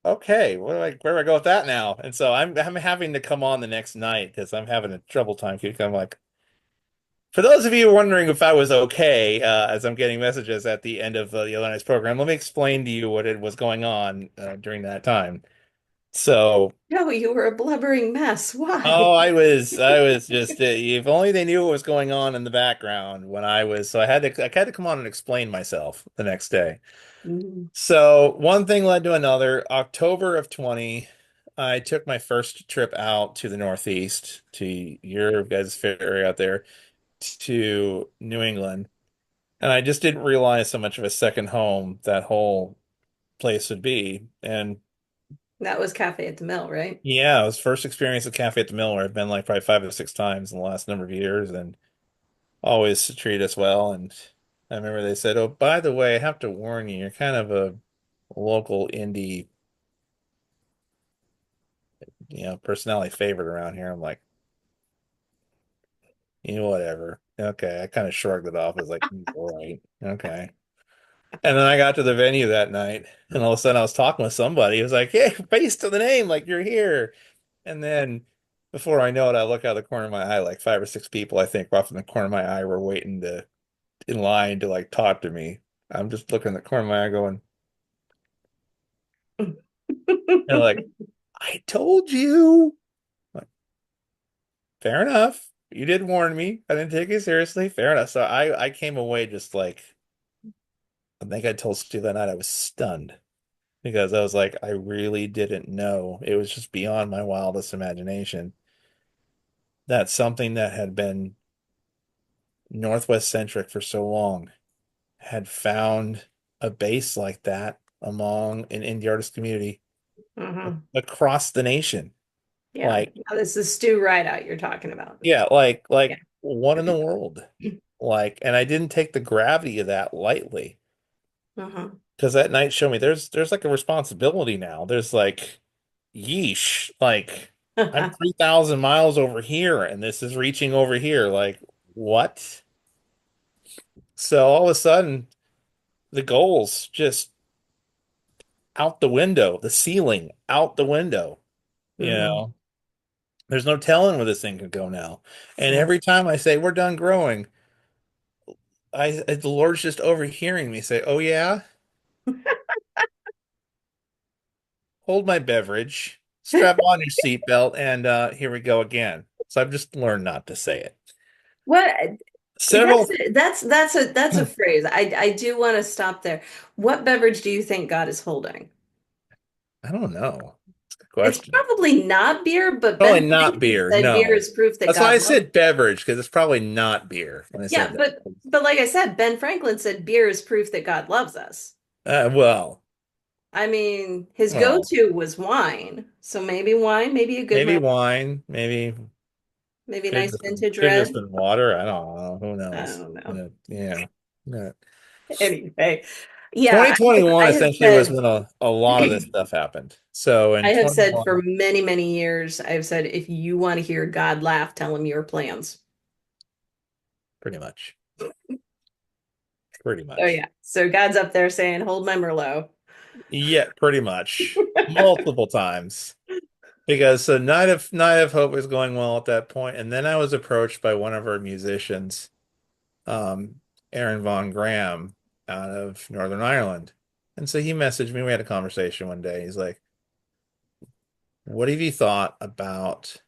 okay, where do I go with that now? And so I'm having to come on the next night because I'm having a trouble time. I'm like, for those of you wondering if I was okay, as I'm getting messages at the end of the other night's program, let me explain to you what it was going on during that time. So, No, you were a blubbering mess. oh, Why? I was just, if only they knew what was going on in the background when I was, so I had to come on and explain myself the next day. Mm. So one thing led to another. October of 20, I took my first trip out to the Northeast, to your guys' favorite area out there, to New England. And I just didn't realize how much of a second home that whole place would be. And That was Cafe at the Mill, right? yeah, it was first experience at Cafe at the Mill where I've been like probably 5 or 6 times in the last number of years and always treat us well. And I remember they said, "Oh, by the way, I have to warn you, you're kind of a local indie, personality favorite around here." I'm like, whatever. Okay. I kind of shrugged it off as like, all right, okay. And then I got to the venue that night, and all of a sudden I was talking with somebody. It was like, "Hey, face to the name, like you're here." And then before I know it, I look out of the corner of my eye, like 5 or 6 people, I think, off in the corner of my eye were waiting to in line to like talk to me. I'm just looking in the corner of my eye going, and like, "I told you." Like, fair enough. You did warn me. I didn't take it seriously. Fair enough. So I came away just like, I think I told Stu that night I was stunned because I was like, I really didn't know. It was just beyond my wildest imagination that something that had been Northwest centric for so long had found a base like that among an indie artist community Hmm. across the nation. Yeah. Like, Now, this is Stu Rideout you're talking about. yeah, like Yeah. like what in the world? Like, and I didn't take the gravity of that lightly Hmm. because that night showed me there's like a responsibility now. There's like, yeesh, like I'm 3,000 miles over here and this is reaching over here. Like, what? So all of a sudden, the goals just out the window, the ceiling out the window. You Hmm. know, there's no telling where this thing could go now. And Yeah. every time I say we're done growing, the Lord's just overhearing me say, "Oh yeah, hold my beverage, strap on your seatbelt, and here we go again." So I've just learned not to say it. What Several, that's a phrase. I do want to stop there. What beverage do you think God is holding? I don't know. It's a good It's question. probably not beer, but Probably Ben not Franklin beer. said beer No. is proof that That's why I God loves. said beverage, because it's probably not beer when I Yeah, said that. but like I said, Ben Franklin said beer is proof that God loves us. Well, I mean, his oh, go-to was wine. So maybe wine, maybe a good maybe red, wine, maybe maybe could nice have been, vintage could have just red. been water. I don't know. Who I knows? don't know. But, yeah. Yeah. Anyway, yeah, 2021 I have essentially was said when a lot of this stuff happened. So I in have said for 21, many, many years, I've said if you want to hear God laugh, tell him your plans. pretty much, pretty Oh much. yeah. So God's up there saying, "Hold my Merlot." Yeah, pretty much. Multiple times. Because the Night of Hope was going well at that point, and then I was approached by one of our musicians, um, Aaron Von Graham, out of Northern Ireland. And so he messaged me. We had a conversation one day. He's like, "What have you thought about